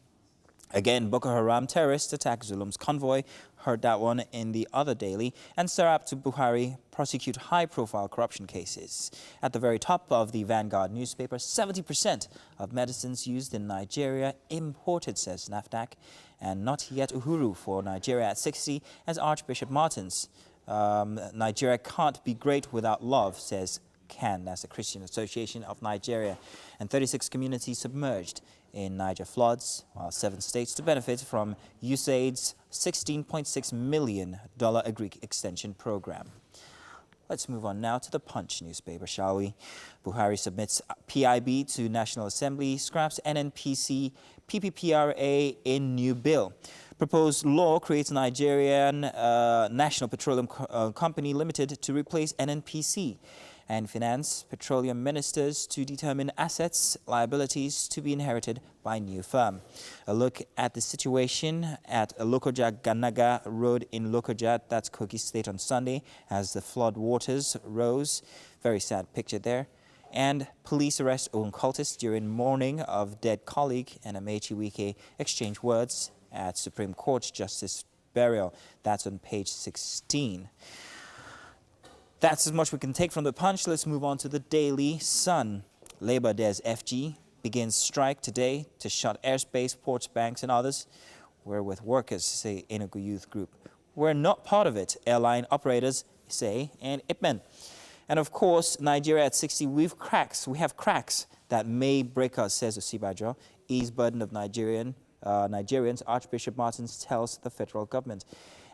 Again, Boko Haram terrorists attack Zolam's Convoy. Heard that one in the other daily. And Sarab to Buhari prosecute high-profile corruption cases. At the very top of the Vanguard newspaper, 70% of medicines used in Nigeria imported, says NAFDAC. And not yet Uhuru for Nigeria at 60, as Archbishop Martins. Nigeria can't be great without love, says CAN, that's the Christian Association of Nigeria. And 36 communities submerged in Niger floods, while 7 states to benefit from USAID's $16.6 million Agri Extension Program. Let's move on now to the Punch newspaper, shall we? Buhari submits PIB to National Assembly, scraps NNPC, PPPRA in new bill. Proposed law creates Nigerian National Petroleum Company Limited to replace NNPC. And finance petroleum ministers to determine assets, liabilities to be inherited by new firm. A look at the situation at Lokoja Ganaga Road in Lokoja, that's Kogi State, on Sunday as the flood waters rose. Very sad picture there. And police arrest own cultists during mourning of dead colleague, and Amechi Wike exchange words at Supreme Court Justice burial. That's on page 16. That's as much we can take from the Punch. Let's move on to the Daily Sun. Labour dares FG, begins strike today to shut airspace, ports, banks and others. We're with workers, say Enugu Youth Group. We're not part of it, airline operators say, and Ipmen. And of course, Nigeria at 60, we have cracks that may break us, says Osibajo. Ease burden of Nigerians, Archbishop Martins tells the federal government.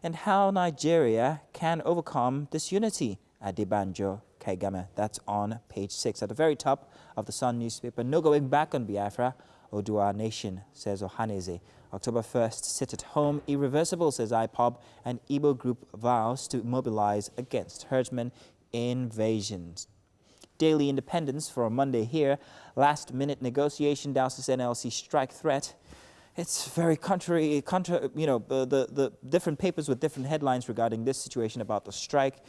And how Nigeria can overcome disunity. Adebanjo Kaigame. That's on page 6. At the very top of the Sun newspaper, no going back on Biafra. Odua Nation, says Ohaneze. October 1st, sit at home, irreversible, says IPOB, and Igbo group vows to mobilize against herdsmen invasions. Daily Independence for a Monday here. Last-minute negotiation douses NLC strike threat. It's very contrary, the different papers with different headlines regarding this situation about the strike.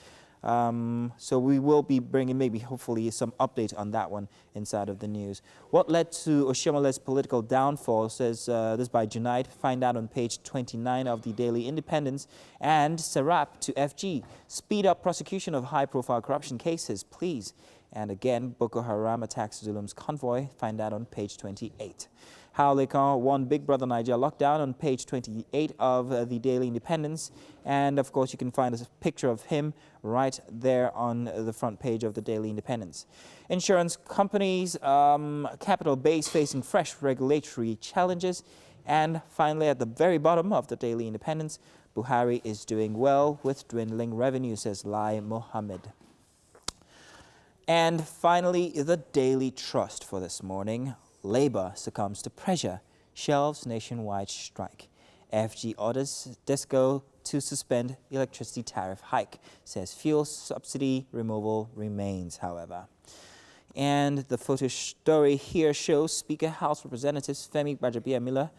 So we will be bringing maybe hopefully some update on that one inside of the news. What led to Oshomale's political downfall, says this by Junaid. Find out on page 29 of the Daily Independence. And Serap to FG. Speed up prosecution of high-profile corruption cases, please. And again, Boko Haram attacks Zolam's convoy. Find that on page 28. How Lekan won Big Brother Nigeria lockdown on page 28 of the Daily Independence. And of course, you can find a picture of him right there on the front page of the Daily Independence. Insurance companies, capital base facing fresh regulatory challenges. And finally, at the very bottom of the Daily Independence, Buhari is doing well with dwindling revenue, says Lai Mohammed. And finally, the Daily Trust for this morning. Labour succumbs to pressure, shelves nationwide strike. FG orders DISCO to suspend electricity tariff hike, says fuel subsidy removal remains, however. And the photo story here shows Speaker House Representatives Femi Gbajabiamila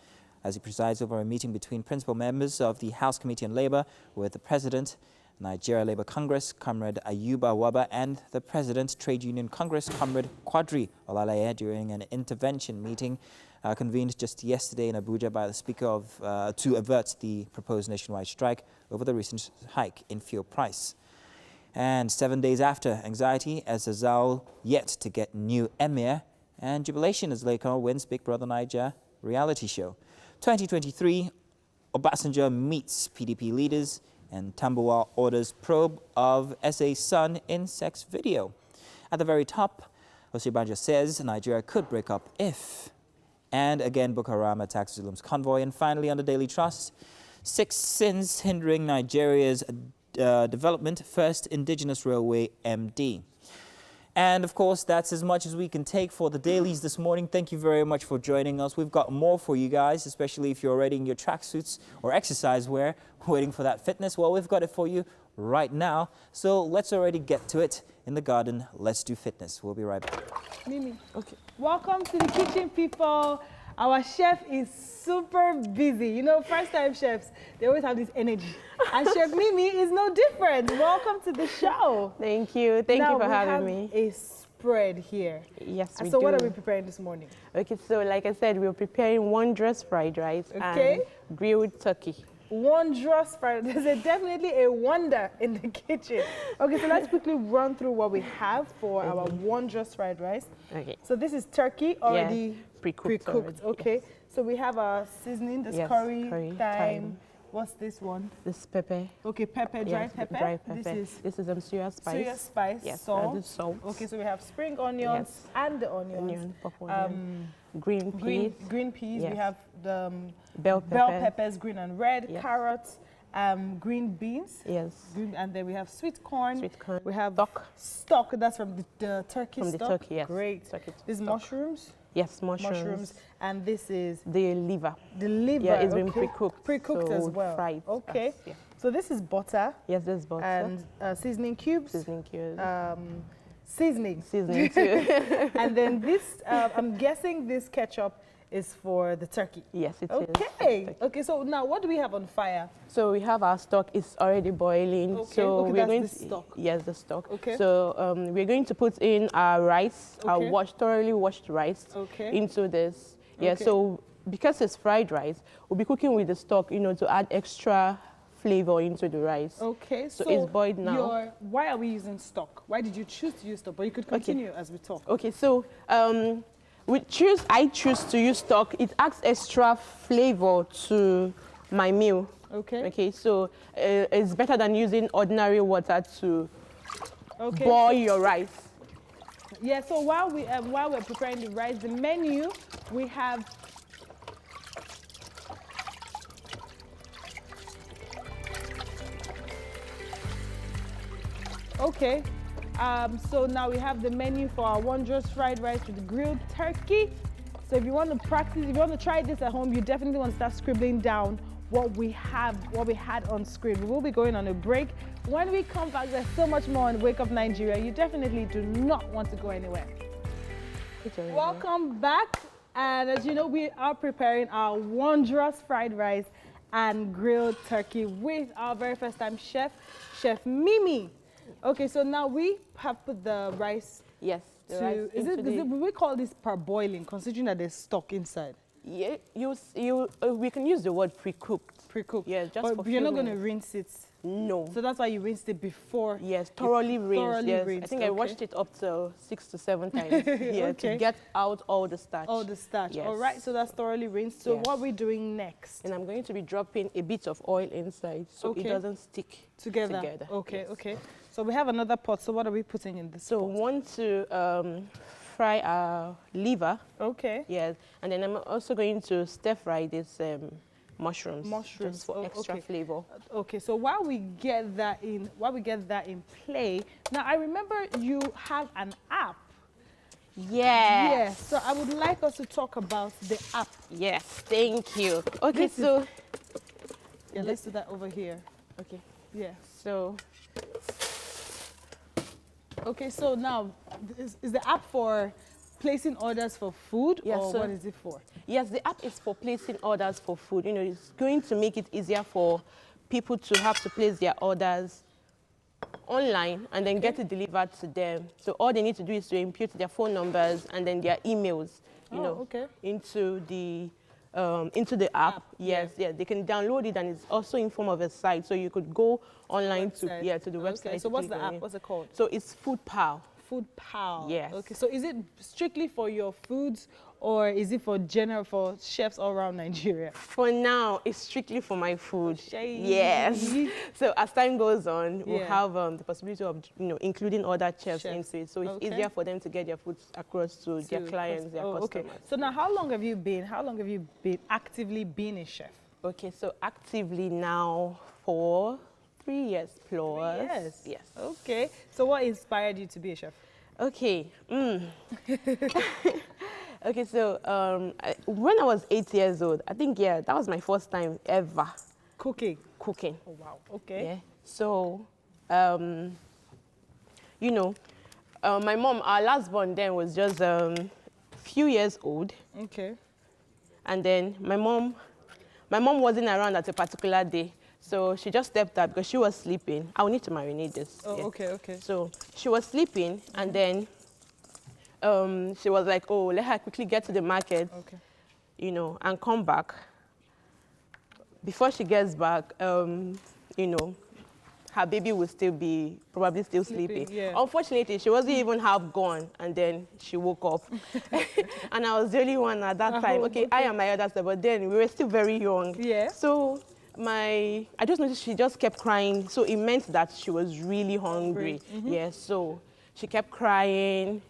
as he presides over a meeting between principal members of the House Committee on Labour with the President, Nigeria Labour Congress, Comrade Ayuba Waba, and the President, Trade Union Congress, Comrade Quadri Olalaye, during an intervention meeting convened just yesterday in Abuja by the Speaker to avert the proposed nationwide strike over the recent hike in fuel price. And 7 days after, anxiety as Azal yet to get new emir, and jubilation as Lekon wins Big Brother Niger reality show. 2023, Obasanjo meets PDP leaders, and Tambuwal orders probe of SA's son in sex video. At the very top, Osinbajo says Nigeria could break up if. And again, Boko Haram attacks Zolam's convoy. And finally, on the Daily Trust, 6 sins hindering Nigeria's development, first indigenous railway MD. And of course, that's as much as we can take for the dailies this morning. Thank you very much for joining us. We've got more for you guys, especially if you're already in your tracksuits or exercise wear, waiting for that fitness. Well, we've got it for you right now. So let's already get to it. In the garden, let's do fitness. We'll be right back. Mimi, okay. Welcome to the kitchen, people. Our chef is super busy. You know, first-time chefs, they always have this energy. And Chef Mimi is no different. Welcome to the show. Thank you. Thank you for having me. Now, we have a spread here. Yes, we do. So what are we preparing this morning? Okay, so like I said, we're preparing wondrous fried rice and grilled turkey. Wondrous fried rice. There's definitely a wonder in the kitchen. Okay, so let's quickly run through what we have for our wondrous fried rice. Okay. So this is turkey already pre-cooked. Okay. Yes. So we have our seasoning. This curry, thyme. What's this one? This pepper. Okay, pepper, dry pepper. Dry pepper. This is soya spice. Soya spice. Yes. Salt. Salt. Okay, so we have spring onions and the onions. Green peas. Green peas. Yes. We have the bell peppers, green and red. Yes. Carrots. Green beans. Yes. And then we have sweet corn. Sweet corn. We have stock. That's from the turkey stock. From the turkey, yes. Great. Turkey this is mushrooms. Yes, mushrooms. And this is the liver. The liver. Yeah, it's been pre-cooked. Pre-cooked as well. Fried. Okay. Yeah. So this is butter. Yes, this is butter. And seasoning cubes. Seasoning cubes. Seasoning too. And then this, I'm guessing this ketchup is for the turkey. Yes, it is. Okay, so now what do we have on fire? So we have our stock. It's already boiling. Okay. So we're going to stock. Yes, the stock. Okay. So we're going to put in our rice, our thoroughly washed rice, into this. Yeah. So because it's fried rice, we'll be cooking with the stock, to add extra flavor into the rice. Okay. So it's boiled now. Why are we using stock? Why did you choose to use stock? But you could continue as we talk. Okay. So I choose to use stock. It adds extra flavor to my meal. Okay. Okay, so it's better than using ordinary water to boil your rice. Yeah, so while we're preparing the rice, the menu, we have so now we have the menu for our wondrous fried rice with grilled turkey, So if you want to practice, if you want to try this at home, you definitely want to start scribbling down what we had on screen. We will be going on a break. When we come back, there's so much more on Wake Up Nigeria. You definitely do not want to go anywhere. Welcome back. And as you know, we are preparing our wondrous fried rice and grilled turkey with our very first time chef, Chef Mimi. Okay, so now we have put the rice. Yes. We call this parboiling, considering that there's stock inside? Yeah, we can use the word pre-cooked. Pre-cooked. Yeah, just but you're not going to rinse it. No. So that's why you rinsed it before. Yes, thoroughly rinsed. Thoroughly yes. rinsed. I think I washed it up to 6 to 7 times. Yeah, to get out all the starch. All the starch. Yes. All right, so that's thoroughly rinsed. So what are we doing next? And I'm going to be dropping a bit of oil inside so it doesn't stick together. Okay, okay. So we have another pot. So what are we putting in this pot? So we want to fry our liver. Okay. Yes, and then I'm also going to stir fry this mushrooms just for extra flavor. Okay, so while we get that in play, now I remember you have an app. Yes. So I would like us to talk about the app. Yes, thank you. Okay, so yeah, let's do that over here. Okay. Yeah. So okay, so now is the app for placing orders for food, yes, or what is it for? Yes, the app is for placing orders for food. You know, it's going to make it easier for people to have to place their orders online and then get it delivered to them. So all they need to do is to input their phone numbers and then their emails, you know, into the app. Yes, yeah, they can download it, and it's also in form of a site. So you could go online to the website. Okay. So what's the app? What's it called? So it's Food Pal. Food Pal. Yes. Okay. So is it strictly for your foods, or is it for chefs all around Nigeria? For now, it's strictly for my food. Yes. So as time goes on, we'll have the possibility of including other chefs into it. So it's easier for them to get their food across to their clients, their customers. Okay. So now, how long have you been actively being a chef? Okay. So actively now for 3 years plus. 3 years. Yes. Okay. So what inspired you to be a chef? Okay. Okay, so when I was 8 years old, I think, that was my first time ever cooking. Oh, wow. Okay. Yeah. So, my mom, our last born then was just few years old. Okay. And then my mom wasn't around at a particular day. So she just stepped up because she was sleeping. I will need to marinate this. Oh, okay. So she was sleeping, and then she was like, oh, let her quickly get to the market, and come back. Before she gets back, her baby will probably still sleeping. Yeah. Unfortunately, she wasn't even half gone, and then she woke up. And I was the only one at that time. Okay, I and my other sister, but then we were still very young. Yeah. So I just noticed she just kept crying. So it meant that she was really hungry. Yeah, so she kept crying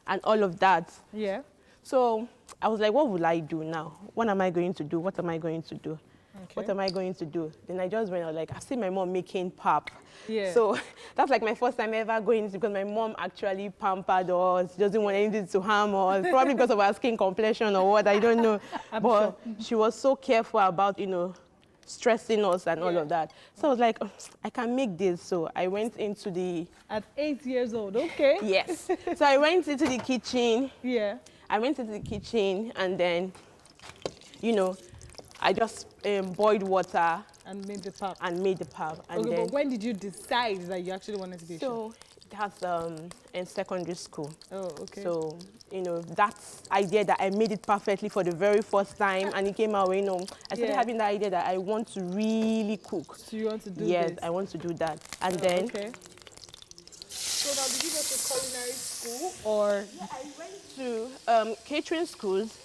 and all of that. Yeah. So I was like, what will I do now? What am I going to do? What am I going to do? Okay. What am I going to do? Then I just went out, like, I've seen my mom making pap. Yeah. So that's like my first time ever going into, because my mom actually pampered us. She doesn't want anything to harm us, probably because of her skin complexion or what, I don't know. But she was so careful about, stressing us and all of that. So I was like, I can make this. So I went into the... At 8 years old, okay. Yes. So I went into the kitchen. Yeah. I went into the kitchen, and then, I just boiled water. And made the pap. And Okay, then, but when did you decide that you actually wanted to be a chef? So that's in secondary school. Oh, okay. So, that idea that I made it perfectly for the very first time, and it came out, I started having the idea that I want to really cook. So you want to do this? Yes, I want to do that. And then... Okay. So now, did you go to culinary school, or...? Yeah, I went to catering schools.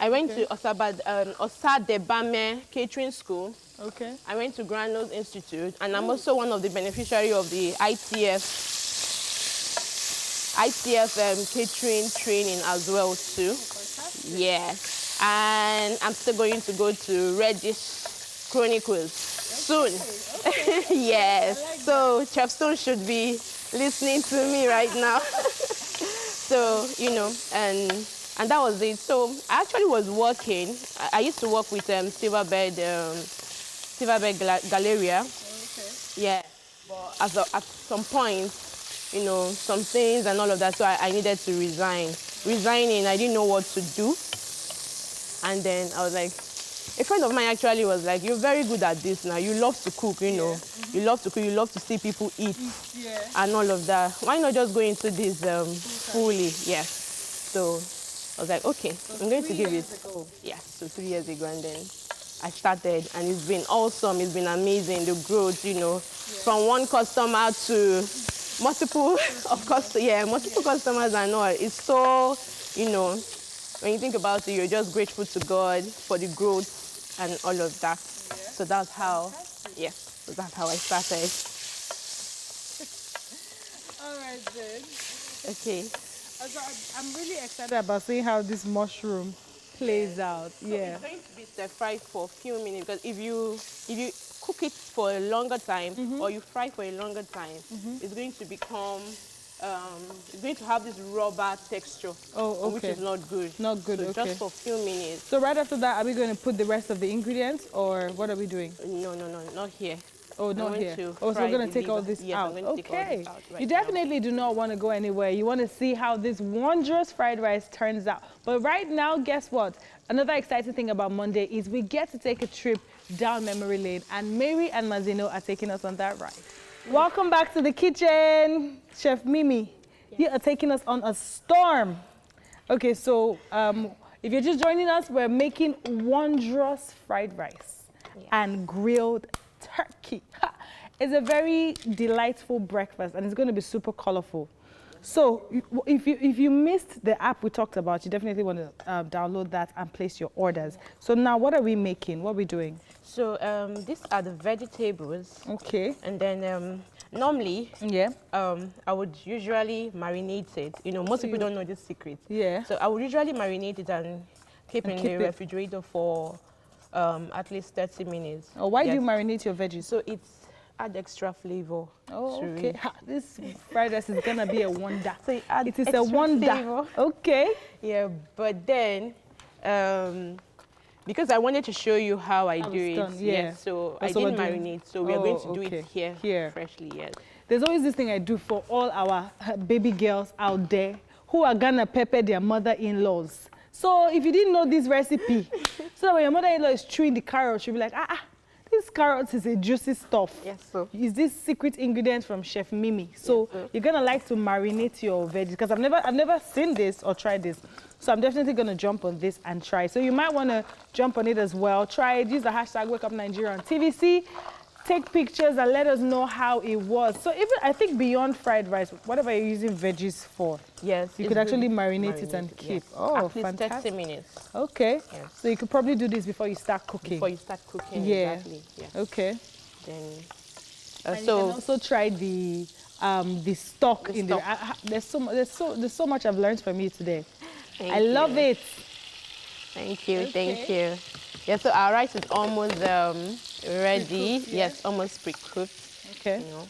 I went to Osadebame Catering School. Okay. I went to Granos Institute, and I'm also one of the beneficiaries of the ITF catering training as well too. Fantastic. Yes, and I'm still going to go to Reddish Chronicles soon. Okay. Yes, like so Chef Stone should be listening to me right now. So, and And that was it. So I actually was working. I used to work with Silverbed Galleria. Okay. Yeah. But at some point, you know, some things and all of that, so I needed to resign. Resigning, I didn't know what to do. And then I was like, a friend of mine actually was like, you're very good at this now. You love to cook, you know. You love to cook, you love to see people eat and all of that. Why not just go into this fully? Yeah. So I was like, okay, I'm going to give it. Yeah, so 3 years ago, and then I started, and it's been awesome. It's been amazing, the growth, you know, from one customer to multiple, multiple customers and all. It's so, you know, when you think about it, you're just grateful to God for the growth and all of that. So that's how, so that's how I started. All right, then. Okay. I'm really excited about seeing how this mushroom plays out. So it's going to be stir fried for a few minutes, because if you cook it for a longer time or you fry for a longer time, it's going to become it's going to have this rubber texture. Oh, okay. Which is not good. Not good. So okay. Just for a few minutes. So right after that, are we going to put the rest of the ingredients, or what are we doing? No, not here. Oh, not here. Oh, so we're going to take all this out. I'm going to take all this out right You definitely do not want to go anywhere. You want to see how this wondrous fried rice turns out. But right now, guess what? Another exciting thing about Monday is we get to take a trip down memory lane, and Mary and Mazino are taking us on that ride. Welcome back to the kitchen, Chef Mimi. Yes. You are taking us on a storm. Okay, so if you're just joining us, we're making wondrous fried rice and grilled turkey. It's a very delightful breakfast, and it's going to be super colorful. So if you missed the app we talked about, you definitely want to download that and place your orders. So now, what are we making? What are we doing? So these are the vegetables. Okay. And then normally, I would usually marinate it. You know, most people don't know this secret. Yeah. So I would usually marinate it and keep in the refrigerator for at least 30 minutes. Oh, why do you marinate your veggies? So it's add extra flavor. Oh, okay. This fried rice is gonna be a wonder. So it is a wonder. Flavor. Okay. Yeah, but then because I wanted to show you how I do it. Yeah. So I didn't marinate. So we are going to do it here freshly. Yes. There's always this thing I do for all our baby girls out there who are gonna pepper their mother-in-laws. So if you didn't know this recipe, so that when your mother-in-law is chewing the carrot, she'll be like, this carrot is a juicy stuff. Yes, sir. Is this secret ingredient from Chef Mimi? So you're gonna like to marinate your veggies, because I've never seen this or tried this. So I'm definitely gonna jump on this and try. So you might wanna jump on it as well. Try it, use the hashtag #WakeUpNigeria on TVC. Take pictures and let us know how it was. So even, I think, beyond fried rice, whatever you're using veggies for, you could actually marinate it and keep. Yes. Oh, at least fantastic. 30 minutes. Okay. Yes. So you could probably do this before you start cooking. Before you start cooking, yeah. exactly. Yes. Okay. Then, and you can also try the stock in there. There's so much I've learned from you today. I love it. Thank you, thank you. Yeah, so our rice is almost ready. Yes, almost pre-cooked. Okay. You know,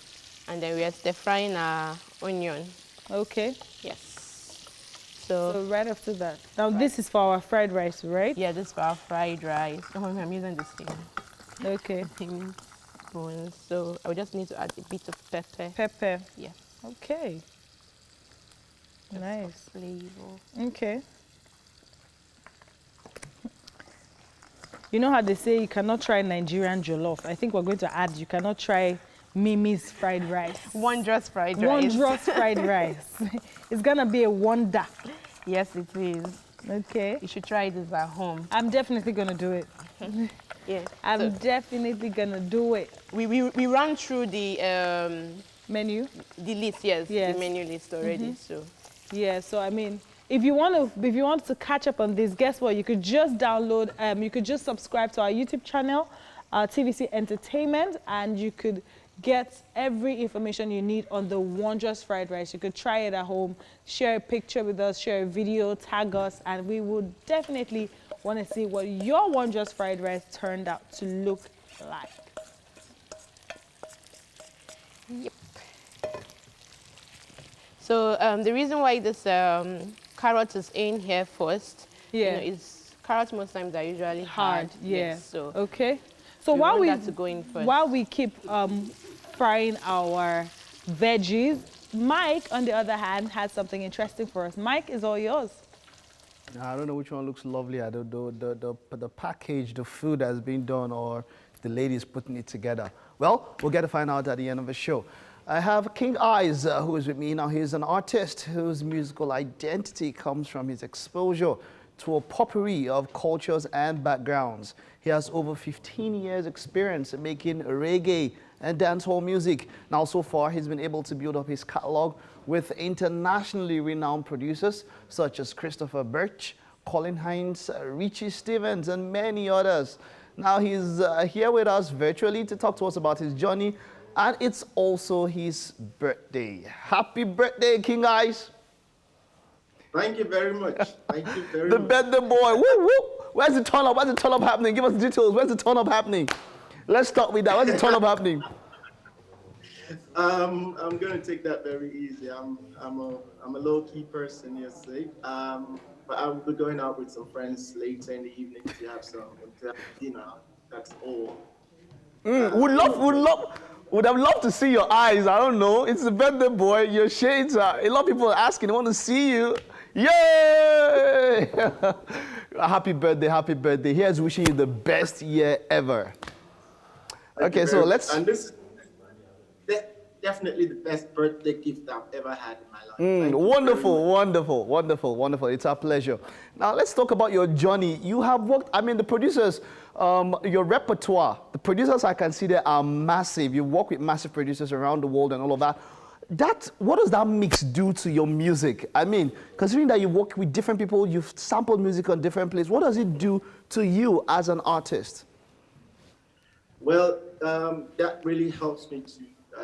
and then we are stir frying our onion. Okay. Yes. So right after that. Now this is for our fried rice, right? Yeah, this is for our fried rice. Oh, I'm using the same. Okay. So I would just need to add a bit of pepper. Pepper. Yeah. Okay. Nice. Flavor. Okay. You know how they say you cannot try Nigerian jollof? I think we're going to add, you cannot try Mimi's fried rice. Wondrous fried rice. Wondrous fried rice. It's going to be a wonder. Yes, it is. Okay. You should try this at home. I'm definitely going to do it. Yeah. I'm definitely going to do it. We ran through the menu? The list, yes. The menu list already. So. Yeah, so I mean, if you want to catch up on this, guess what? You could just download, you could just subscribe to our YouTube channel, TVC Entertainment, and you could get every information you need on the wondrous fried rice. You could try it at home, share a picture with us, share a video, tag us, and we would definitely want to see what your wondrous fried rice turned out to look like. Yep. So the reason why this carrot is in here first. Yeah. Carrots most times are usually hard. Yeah. Yes, so okay. So we while want we that to go in first. while we keep frying our veggies, Mike, on the other hand, has something interesting for us. Mike, is all yours. I don't know which one looks lovelier, the package, the food that's being done, or the ladies putting it together. Well, we'll get to find out at the end of the show. I have King Eyes, who is with me now. He's an artist whose musical identity comes from his exposure to a potpourri of cultures and backgrounds. He has over 15 years experience in making reggae and dancehall music. Now, so far, he's been able to build up his catalog with internationally renowned producers such as Christopher Birch, Colin Hines, Richie Stevens, and many others. Now, he's here with us virtually to talk to us about his journey, and it's also his birthday. Happy birthday, King Eyes. Thank you very much. Thank you very The much. birthday boy. Woo, woo. Where's the turn up? Where's the turn up happening? Give us the details. Where's the turn up happening? Let's start with that. Where's the turn up happening? I'm gonna take that very easy. I'm a low key person, you see. But I will be going out with some friends later in the evening to have dinner. That's all. Would have loved to see your eyes. I don't know. It's the birthday boy. Your shades are. A lot of people are asking. They want to see you. Yay! Happy birthday, happy birthday. Here's wishing you the best year ever. Okay, so let's. And this is definitely the best birthday gift I've ever had in my life. Wonderful, wonderful, wonderful, wonderful. It's our pleasure. Now let's talk about your journey. You have worked. I mean, the producers. Your repertoire, the producers I can see there are massive. You work with massive producers around the world and all of that. What does that mix do to your music? I mean, considering that you work with different people, you've sampled music on different places, what does it do to you as an artist? Well, that really helps me to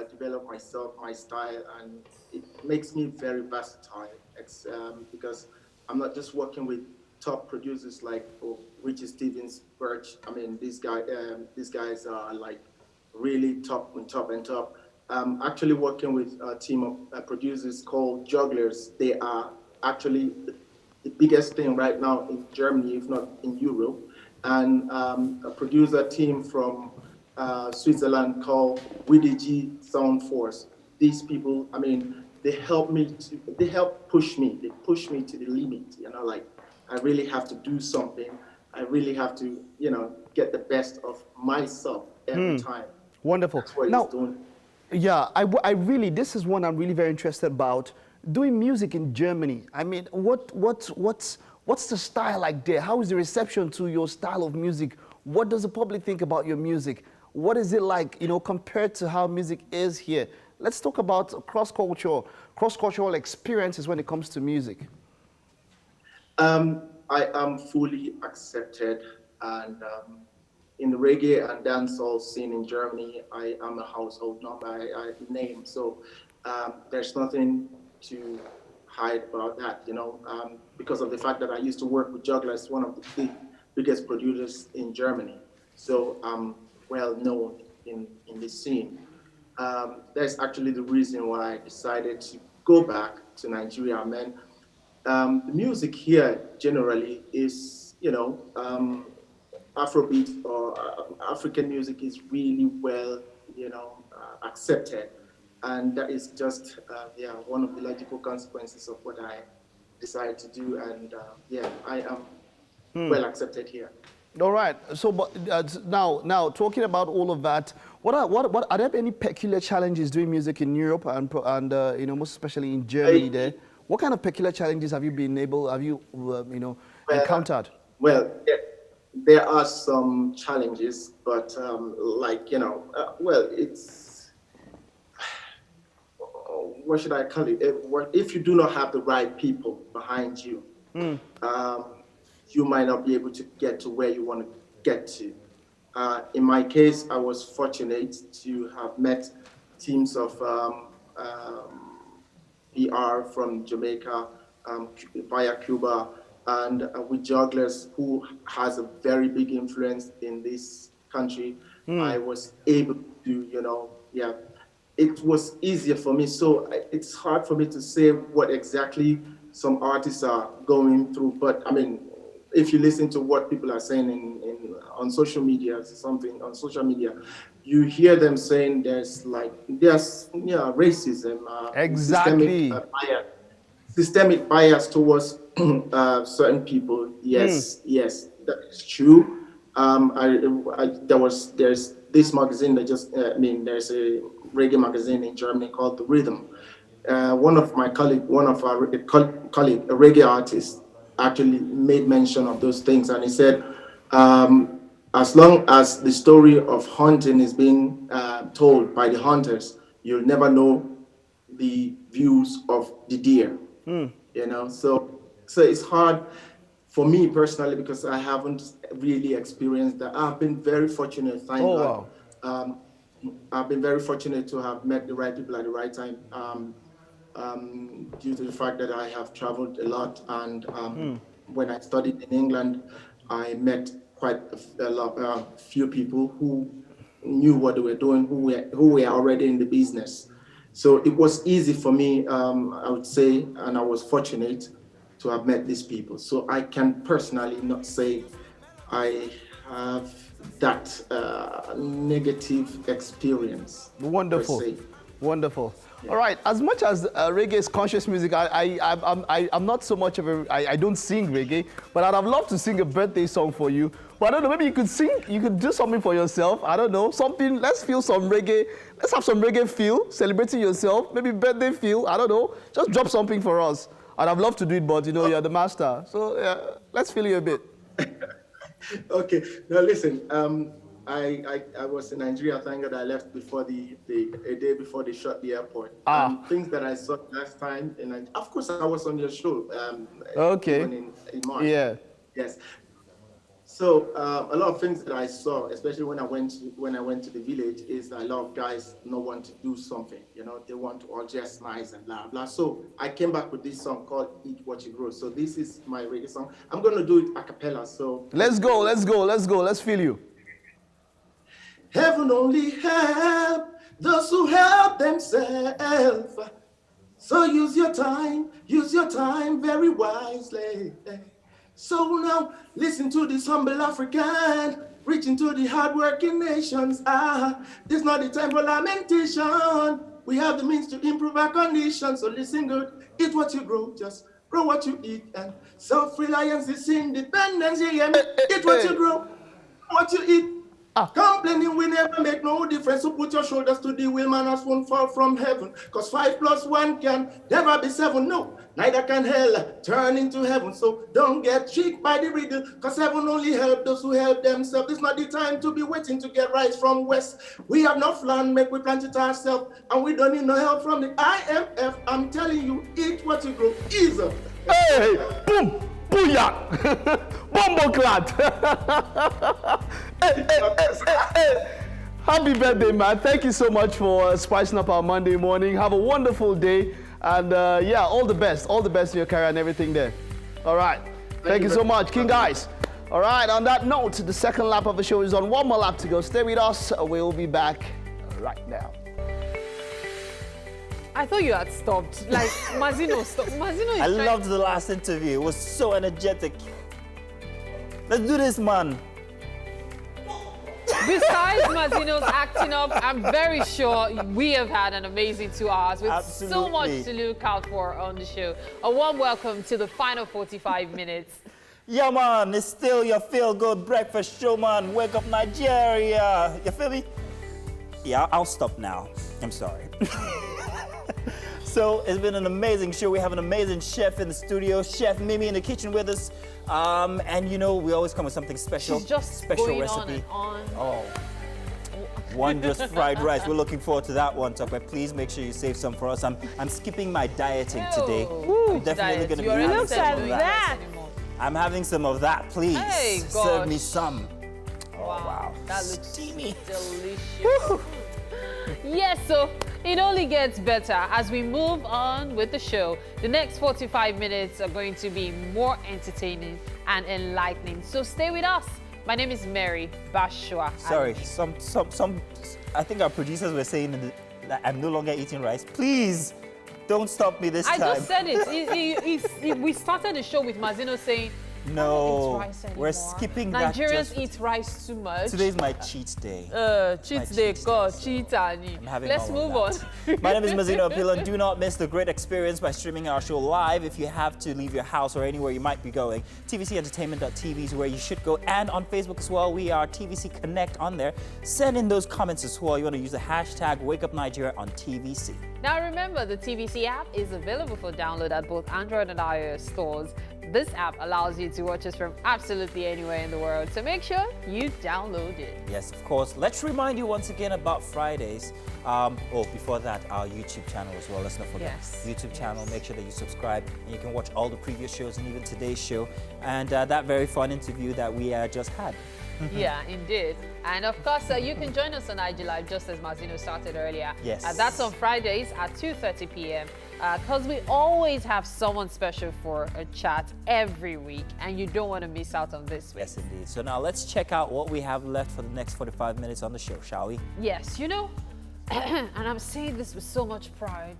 develop myself, my style, and it makes me very versatile. It's because I'm not just working with top producers like Richie Stevens, Birch. I mean, these guys are like really top. I'm actually working with a team of producers called Jugglers. They are actually the biggest thing right now in Germany, if not in Europe. And a producer team from Switzerland called WDG Sound Force. These people, I mean, they help push me. They push me to the limit, like, I really have to do something. I really have to, get the best of myself every time. Wonderful. That's what now, he's doing. Yeah, this is one I'm really very interested about. Doing music in Germany. I mean, what's the style like there? How is the reception to your style of music? What does the public think about your music? What is it like, compared to how music is here? Let's talk about cross-cultural experiences when it comes to music. I am fully accepted, and in the reggae and dancehall scene in Germany, I am a household name. So there's nothing to hide about that, because of the fact that I used to work with Jugglers, one of the biggest producers in Germany. So I'm well known in this scene. That's actually the reason why I decided to go back to Nigeria, man. The music here generally is, Afrobeat or African music is really well, accepted. And that is just, one of the logical consequences of what I decided to do. And I am well accepted here. All right. So, but now talking about all of that, what are there any peculiar challenges doing music in Europe and most especially in Germany there? What kind of peculiar challenges have you encountered? Well, there are some challenges, but it's, what should I call it? If you do not have the right people behind you, you might not be able to get to where you want to get to. In my case, I was fortunate to have met teams of PR from Jamaica via Cuba, and with Jugglers, who has a very big influence in this country. I was able to, it was easier for me. So it's hard for me to say what exactly some artists are going through. But I mean, if you listen to what people are saying on social media, you hear them saying there's racism, exactly, systemic bias towards certain people. Yes, that is true. There's this magazine that there's a reggae magazine in Germany called The Rhythm. One of our colleague, a reggae artist, actually made mention of those things, and he said, as long as the story of hunting is being told by the hunters, you'll never know the views of the deer. So it's hard for me personally because I haven't really experienced that. I've been very fortunate, thank God. Wow. I've been very fortunate to have met the right people at the right time, due to the fact that I have traveled a lot. And when I studied in England, I met quite a few people who knew what they were doing, who were already in the business. So it was easy for me, I would say, and I was fortunate to have met these people. So I can personally not say I have that negative experience. Wonderful, wonderful. Yeah. All right, as much as reggae is conscious music, I'm not so much of I don't sing reggae, but I'd have loved to sing a birthday song for you. But I don't know, maybe you could do something for yourself. I don't know, something, let's feel some reggae. Let's have some reggae feel, celebrating yourself, maybe birthday feel, I don't know. Just drop something for us. I'd have loved to do it, but you're the master. So let's feel you a bit. Okay, now listen, I was in Nigeria, thank God I left before a day before they shut the airport. Things that I saw last time, of course I was on your show. Okay. In March. Yeah. Yes. So a lot of things that I saw, especially when I went to the village, is that a lot of guys don't want to do something. They want to all just nice and blah blah. So I came back with this song called "Eat What You Grow." So this is my reggae song. I'm gonna do it a cappella. So let's go. Let's feel you. Heaven only help those who help themselves. So use your time very wisely. So now listen to this humble African, reaching to the hardworking nations. This is not the time for lamentation. We have the means to improve our conditions. So listen good, eat what you grow, just grow what you eat. And self-reliance is independence. Yeah, eat what you grow, what you eat. Complaining will never make no difference. So put your shoulders to the wheel, man, as won't fall from heaven. Cause 5 + 1 can never be 7. No, neither can hell turn into heaven. So don't get tricked by the riddle. Cause heaven only help those who help themselves. It's not the time to be waiting to get rice from west. We have no land, make we plant it ourselves. And we don't need no help from the IMF. I'm telling you, eat what you grow. Easy. Hey, boom. Booyah! Bomboclat! hey. Happy birthday, man. Thank you so much for spicing up our Monday morning. Have a wonderful day. And all the best. All the best in your career and everything there. All right. Thank you so much, King Guys. All right, on that note, the second lap of the show is on. One more lap to go. Stay with us. We'll be back right now. I thought you had stopped. Like, Mazino stopped. Mazino is I loved the last interview. It was so energetic. Let's do this, man. Besides Mazino's acting up, I'm very sure we have had an amazing 2 hours with so much to look out for on the show. A warm welcome to the final 45 minutes. Yeah, man. It's still your feel-good breakfast show, man. Wake up, Nigeria. You feel me? Yeah, I'll stop now. I'm sorry. So it's been an amazing show. We have an amazing chef in the studio, Chef Mimi in the kitchen with us. And we always come with something special. She's just special going recipe. On. Oh, wondrous fried rice. We're looking forward to that one, Tucker. Please make sure you save some for us. I'm skipping my dieting today. I'm definitely going to be having some of that. I'm having some of that, please. Hey, serve me some. Oh, wow. That looks steamy. Delicious. Yes, so it only gets better as we move on with the show. The next 45 minutes are going to be more entertaining and enlightening. So stay with us. My name is Mary Bashua. Sorry, some I think our producers were saying that I'm no longer eating rice. Please Don't stop me this I time. just said it. We started the show with Mazino saying, No, I don't eat rice we're anymore. skipping that. Nigerians eat rice too much. Today's my cheat day. Cheat day, God, cheat Ani. Let's move on. My name is Mazino Apilon. Do not miss the great experience by streaming our show live. If you have to leave your house or anywhere you might be going, tvcentertainment.tv is where you should go. And on Facebook as well, we are TVC Connect on there. Send in those comments as well. You want to use the hashtag WakeUpNigeria on TVC. Now remember, the TVC app is available for download at both Android and iOS stores. This app allows you to watch us from absolutely anywhere in the world, so make sure you download it. Yes, of course. Let's remind you once again about Fridays. Before that, our YouTube channel as well. Let's not forget. Yes. YouTube channel. Make sure that you subscribe, and you can watch all the previous shows and even today's show and that very fun interview that we just had. Yeah, indeed. And of course, you can join us on IG Live just as Mazino started earlier. Yes. That's on Fridays at 2:30 p.m. Because we always have someone special for a chat every week, and you don't want to miss out on this week. Yes, indeed. So now let's check out what we have left for the next 45 minutes on the show, shall we? Yes, you know, and I'm saying this with so much pride,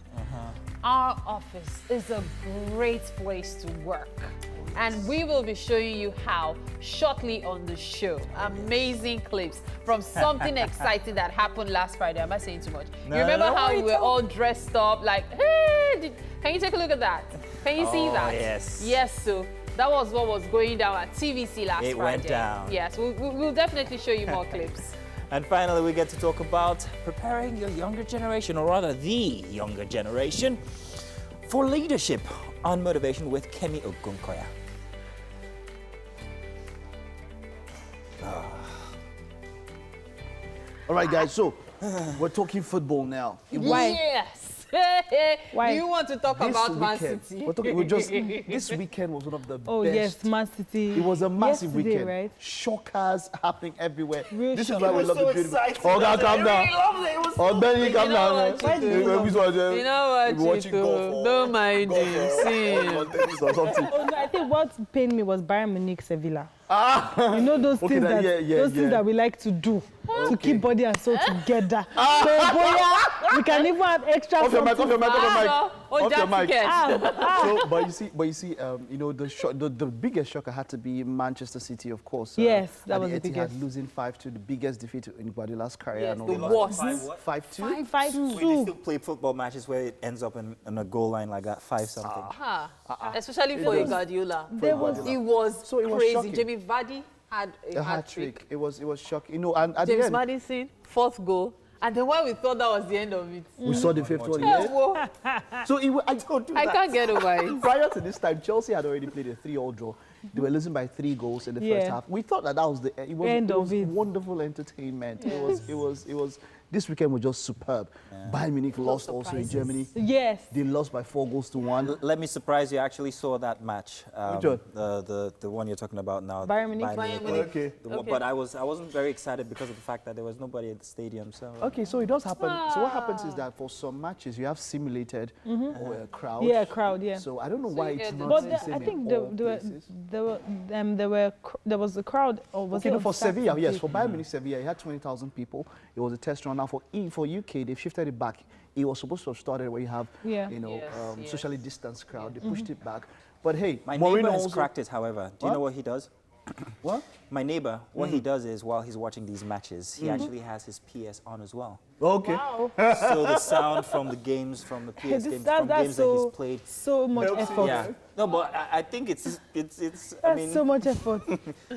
our office is a great place to work. And we will be showing you how shortly on the show. Amazing clips from something exciting that happened last Friday. Am I saying too much? No, you remember no, how we were all dressed up like, hey, can you take a look at that? Can you see that? Yes. Yes, so that was what was going down at TVC last Friday. It went down. Yes, we'll definitely show you more clips. And finally, we get to talk about preparing your younger generation, or rather the younger generation, for leadership on Motivation with Kemi Ogunkoya. All right, guys, so we're talking football now. Yes. Why? You want to talk This about Man weekend, City? this weekend was one of the Oh, best. yes, Man City. It was a massive Yesterday, weekend. right? Shockers happening everywhere. Real This is shockers. why we love so the beautiful. excited. Oh, God, calm down. Really loved it. It was Oh, Benny, calm know down. what, Man. Chico? You know what, Watching Chico? golf. Don't mind Golf, him. See him. tennis or something. Oh, no, I think what pained me was Bayern Munich Sevilla. You know those Okay, things that- that yeah, those things yeah. that we like to do to keep body and soul together. So boya, we can even have extra. Off your mic, off your mic, off your mic. Off your mic. Ah, So, but you see, you know, the biggest shocker had to be Manchester City, of course. Yes, that at was the Etihad, biggest. losing 5-2, the biggest defeat in Guardiola's career. Yes, and all the that. worst. 5-2. 5-2. They still play football matches where it ends up in a goal line like that, 5-something. Especially for a Guardiola. There was It was So it was crazy. shocking. Jamie Vardy had A hat trick. It was shocking. You know, and at the James end, Madison, 4th goal. And then when we thought that was the end of it. we saw the 5th one. Yeah, Yeah. whoa, So I told you I that. can't get over it. Prior to this time, Chelsea had already played a 3-3 draw. They were losing by 3 goals in the first Yeah. half. We thought that was the it was, End it of was it. wonderful entertainment. It was. This weekend was just superb. Bayern Munich lost also in Germany. Yes. They lost by 4-1. Let me surprise you, I actually saw that match. Which one? The one you're talking about now. Bayern Munich? Bayern Munich. Okay. But I wasn't very excited because of the fact that there was nobody at the stadium. So Okay, so it does happen. So what happens is that for some matches you have simulated or a crowd. Yeah, crowd, yeah. So I don't know why you it's get not But the the, same I in think all places. there was a crowd. Or was Okay, it no, on for Sevilla, Saturday? yes, for Bayern Munich, Sevilla, it had 20,000 people. It was a test run. Now for UK, they've shifted it back. It was supposed to have started where you have, Yeah. you know, Yes, socially distanced crowd. They pushed it back. But hey, my Mourinho neighbor has also- cracked it, however. Do you What? know what he does? What? My neighbor, what he does is while he's watching these matches, he actually has his PS on as well. Okay. So the sound from the games, from the PS games, from games that he's played. so much effort. Yeah. No, but I think it's I That's mean, so much effort.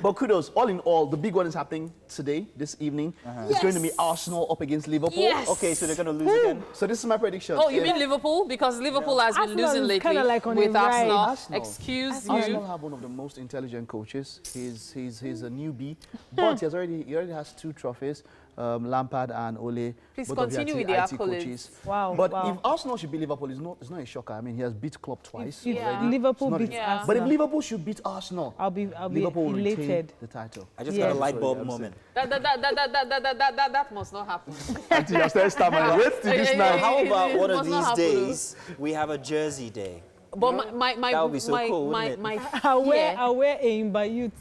But kudos, all in all, the big one is happening today, this evening. It's going to be Arsenal up against Liverpool. Yes. okay, so they're going to lose again. So this is my prediction. Oh, you mean Liverpool? Because Liverpool has been Arsenal losing is lately kinda like on with a ride. Arsenal. Arsenal. Excuse Arsenal you. have one of the most intelligent coaches. He's a newbie, but he already has 2 trophies. Lampard and Ole. Please both of them continue are with the IT accolades. coaches. Wow, But wow. if Arsenal should beat Liverpool, it's not a shocker. I mean, he has beat Klopp twice If already. Liverpool It's not a- beats Yeah. Arsenal, But if Liverpool should beat Arsenal, I'll be Liverpool will retain elated. the title. I just Yeah. got a light bulb Sorry, I'm moment. That must not happen. Until you start stammering. Wait till this Yeah, night. How about It one of must not these happen. days we have a jersey day? But my That would be so cool, wouldn't it? I'll fear- wear a by youth.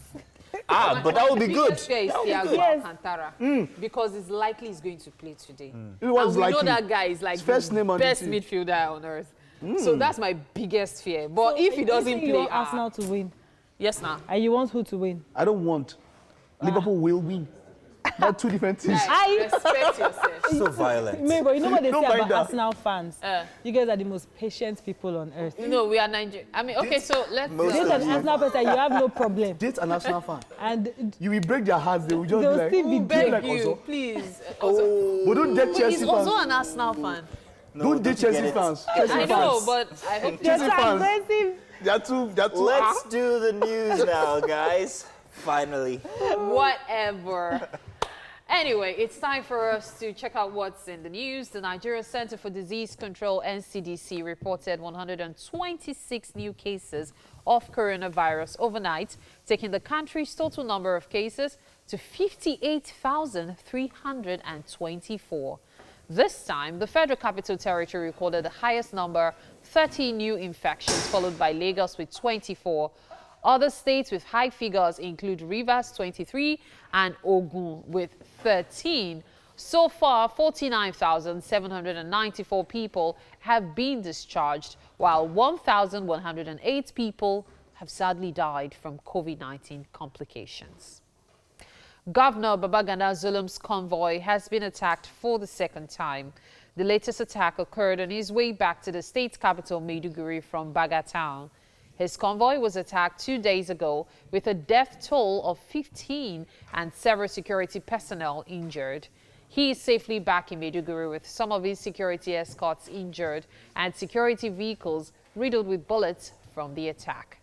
But that would be good. biggest fear is Thiago Yes. Alcantara because it's likely he's going to play today. It was And we likely. know that guy is like His first the name on the best team. midfielder on earth. So that's my biggest fear. But if he doesn't play, you want Arsenal to win. Yes, now. And you want who to win? I don't want. Liverpool will win. Not two different teams. I respect yourself. So violent. Maybe you know what they say Don't mind about that. Arsenal fans? You guys are the most patient people on earth. No, we are Nigerian. I mean, okay, so let's. Most Date an Arsenal person, you have no problem. Date an Arsenal fan. And You will break their hearts. They will just they'll be like, still be Beg like you, also. please. But don't date Wait, Chelsea he's fans. also an Arsenal fan. No, Don't date you get Chelsea it? fans. Chelsea I fans. know, but I hope they're Chelsea so fans. aggressive. They're too. Let's do the news now, guys. Finally. whatever. Anyway, it's time for us to check out what's in the news. The Nigeria Center for Disease Control, NCDC, reported 126 new cases of coronavirus overnight, taking the country's total number of cases to 58,324. This time, the Federal Capital Territory recorded the highest number, 30 new infections, followed by Lagos with 24. Other states with high figures include Rivers 23 and Ogun with 13. So far, 49,794 people have been discharged, while 1,108 people have sadly died from COVID-19 complications. Governor Babagana Zolam's convoy has been attacked for the second time. The latest attack occurred on his way back to the state capital, Maiduguri, from Baga town. His convoy was attacked 2 days ago with a death toll of 15 and several security personnel injured. He is safely back in Maiduguri with some of his security escorts injured and security vehicles riddled with bullets from the attack.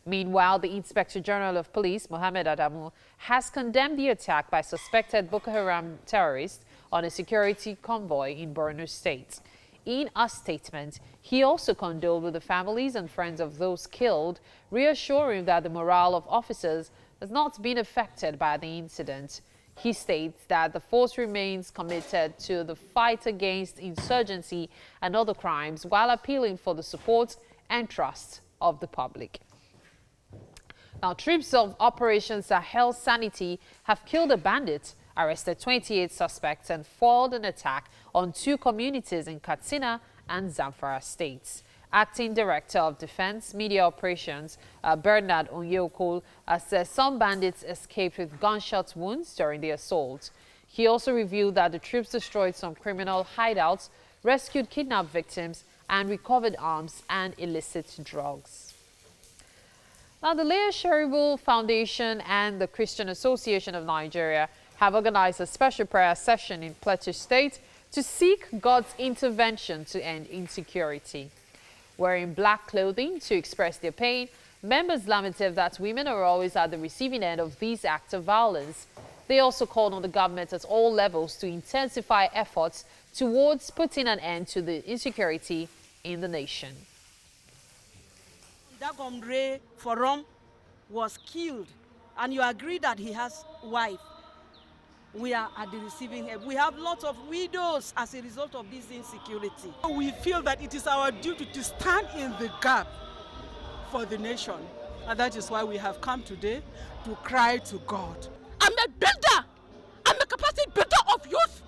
Meanwhile, the Inspector General of Police, Mohammed Adamu, has condemned the attack by suspected Boko Haram terrorists on a security convoy in Borno State. In a statement, he also condoled with the families and friends of those killed, reassuring that the morale of officers has not been affected by the incident. He states that the force remains committed to the fight against insurgency and other crimes while appealing for the support and trust of the public. Now, troops of Operation Sahel Sanity have killed a bandit, arrested 28 suspects and foiled an attack on 2 communities in Katsina and Zamfara states. Acting Director of Defense Media Operations, Bernard Onyekol, says some bandits escaped with gunshot wounds during the assault. He also revealed that the troops destroyed some criminal hideouts, rescued kidnapped victims, and recovered arms and illicit drugs. Now, the Leah Sherrill Foundation and the Christian Association of Nigeria have organized a special prayer session in Plateau State to seek God's intervention to end insecurity. Wearing black clothing to express their pain, members lamented that women are always at the receiving end of these acts of violence. They also called on the government at all levels to intensify efforts towards putting an end to the insecurity in the nation. Dagomre Forum was killed, and you agree that he has a wife. We are at the receiving end. We have lots of widows as a result of this insecurity. We feel that it is our duty to stand in the gap for the nation. And that is why we have come today to cry to God. I'm a builder. I'm a capacity builder of youth.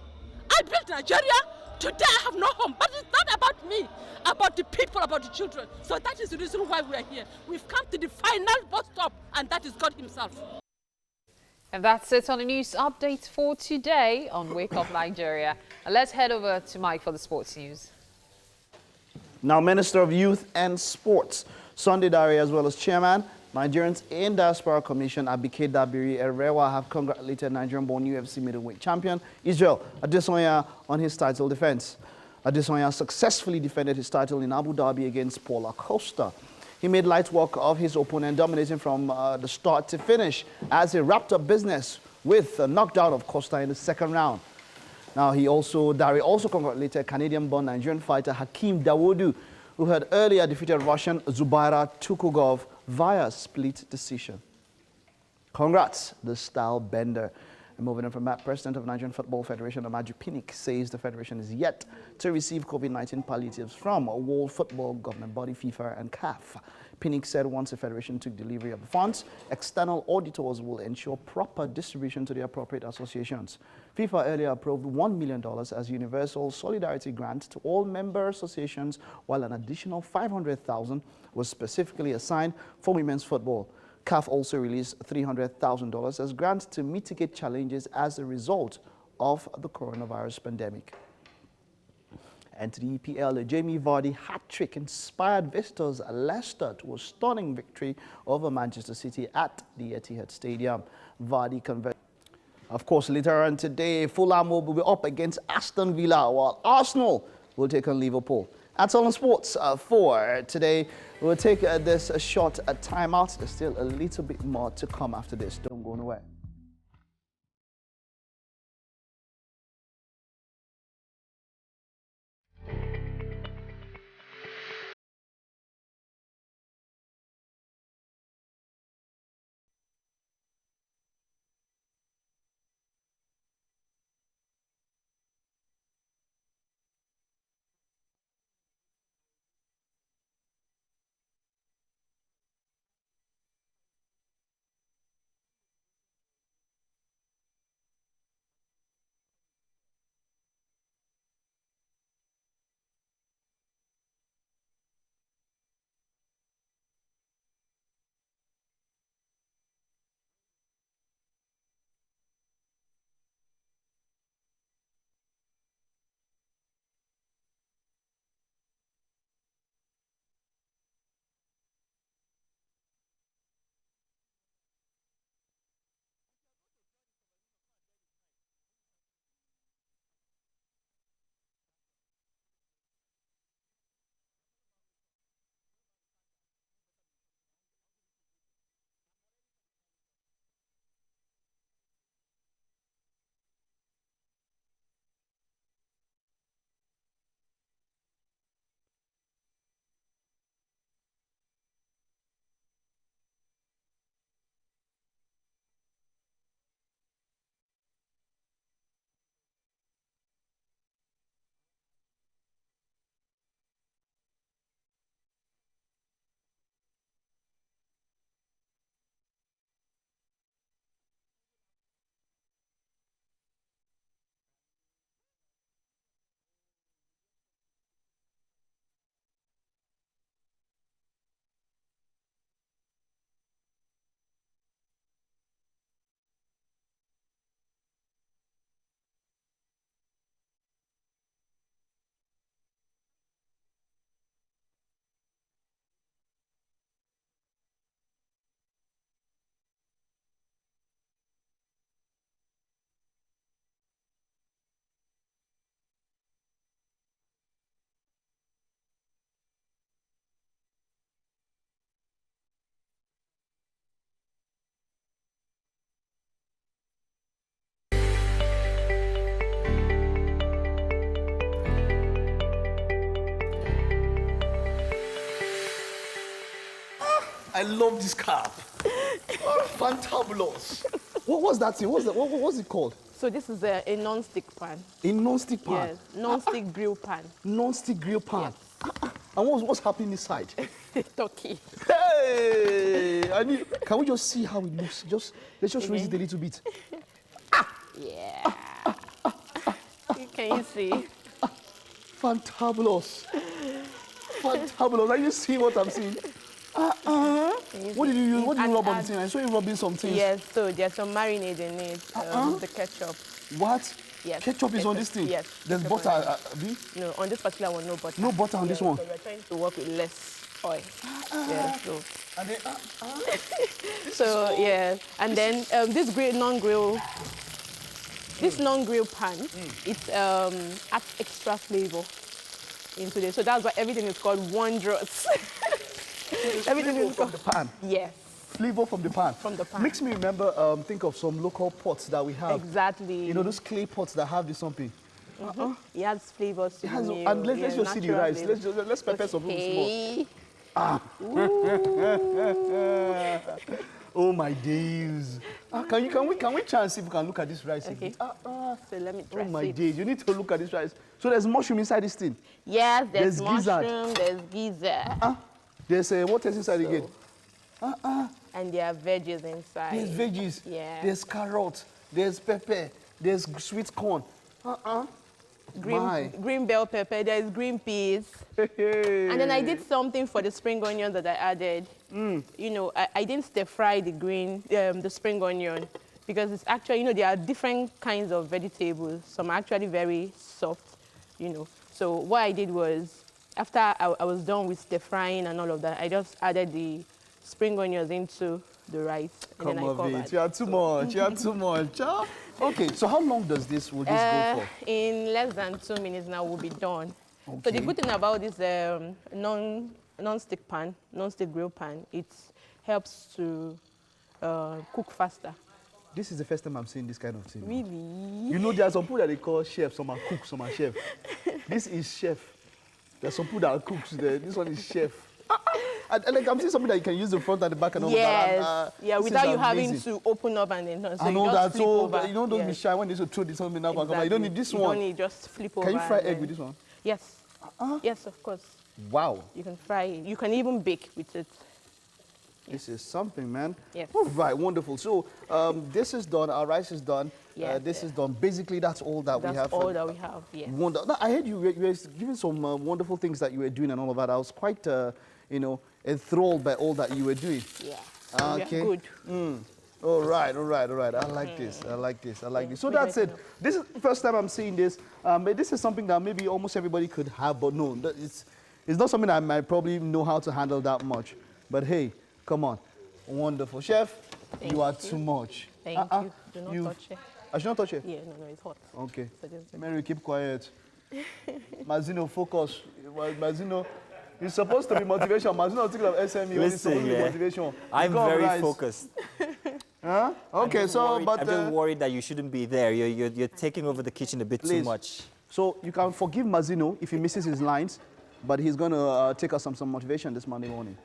I built Nigeria. Today I have no home. But it's not about me, about the people, about the children. So that is the reason why we are here. We've come to the final bus stop, and that is God himself. And that's it on the news update for today on Wake Up Nigeria. And let's head over to Mike for the sports news. Now, Minister of Youth and Sports, Sunday Dare, as well as Chairman, Nigerians in Diaspora Commission, Abike Dabiri Erewa, have congratulated Nigerian-born UFC middleweight champion Israel Adesanya on his title defense. Adesanya successfully defended his title in Abu Dhabi against Paul Acosta. He made light work of his opponent, dominating from the start to finish as he wrapped up business with a knockdown of Costa in the second round. Now, Dare also congratulated Canadian-born Nigerian fighter Hakeem Dawodu, who had earlier defeated Russian Zubaira Tukugov via split decision. Congrats, the style bender. And moving on from that, President of Nigerian Football Federation, Amaju Pinnick, says the federation is yet to receive COVID-19 palliatives from a World Football Governing Body, FIFA and CAF. Pinnick said once the Federation took delivery of the funds, external auditors will ensure proper distribution to the appropriate associations. FIFA earlier approved $1 million as universal solidarity grant to all member associations, while an additional $500,000 was specifically assigned for women's football. CAF also released $300,000 as grant to mitigate challenges as a result of the coronavirus pandemic. And to the EPL, a Jamie Vardy hat-trick inspired visitors Leicester to a stunning victory over Manchester City at the Etihad Stadium. Vardy converted. Of course, later on today, Fulham will be up against Aston Villa, while Arsenal will take on Liverpool. That's all on sports for today. We'll take this short timeout. There's still a little bit more to come after this. Don't go nowhere. I love this cap. Fantabulous. What was that thing? What was it called? So this is a non-stick pan. A non-stick pan? Yes, non-stick grill pan. Non-stick grill pan. Yes. And what's happening inside? Turkey. Hey! Can we just see how it looks? Let's just raise it a little bit. Yeah. Can you see? Fantabulous. Fantabulous. Are you seeing what I'm seeing? What did you use? What did you rub on the thing? I saw you rubbing some things. Yes, so there's some marinade in it. The ketchup. What? Yes. Ketchup is on this thing? Yes. There's butter, No, on this particular one, no butter. No butter on this one? So we're trying to work with less oil. Yeah, so. And then, so, yeah. And then this non-grill pan, it adds extra flavor into this. So that's why everything is called wondrous. Everything is from the pan. Yes. Flavor from the pan. From the pan. Makes me remember, think of some local pots that we have. Exactly. You know, those clay pots that have this something. It adds flavors to the meal. And let's just see the rice. Let's prepare some small. Oh my days. Can we try and see if we can look at this rice again? So let me try. Oh my days. You need to look at this rice. So there's mushroom inside this thing? Yes, there's gizzard. mushroom, there's gizzard. There's what else inside again? And there are veggies inside. There's veggies. Yeah. There's carrot. There's pepper. There's sweet corn. Green bell pepper. There's green peas. And then I did something for the spring onion that I added. You know, I didn't stir fry the spring onion because it's actually, you know, there are different kinds of vegetables. Some are actually very soft, you know. So what I did was, after I was done with stir frying and all of that, I just added the spring onions into the rice. And then I covered. You are too much. You are too much. Okay, so how long will this go for? In less than 2 minutes now, we'll be done. Okay. So the good thing about this non-stick grill pan, it helps to cook faster. This is the first time I'm seeing this kind of thing. Really? You know, there are some people that they call chefs, some are cooks, some are chef. This is chef. There's some people that are cooks there. This one is chef. Like I'm seeing something that you can use the front and the back and all that. Yeah, without you having to open up and then so I know you just flip over. You know, don't be shy when they throw this something now. Exactly. You don't need this one. You don't need, just flip over. Can you fry egg with this one? Yes. Yes, of course. Wow. You can fry it. You can even bake with it. This is something, man. Yes. All right, wonderful. So this is done. Our rice is done. Yes, this is done. Basically, that's all that we have. That's all that we have, yes. Now, I heard you were giving some wonderful things that you were doing and all of that. I was quite, you know, enthralled by all that you were doing. Yeah. Okay. Good. All right. I like this. So that's it. This is the first time I'm seeing this. This is something that maybe almost everybody could have, but no, it's not something I might probably know how to handle that much. But hey, come on. Wonderful. Chef, you are too much. Thank you. Do not touch it. I should not touch it? Yeah, no, it's hot. Okay. So just Mary, keep quiet. Mazino, focus. Mazino, you're supposed to be motivation. Mazino, thinking of SME. Listen, supposed to be motivation. I'm very focused. Huh? Okay, I'm just worried that you shouldn't be there. You're taking over the kitchen a bit too much. So you can forgive Mazino if he misses his lines, but he's going to take us some motivation this Monday morning.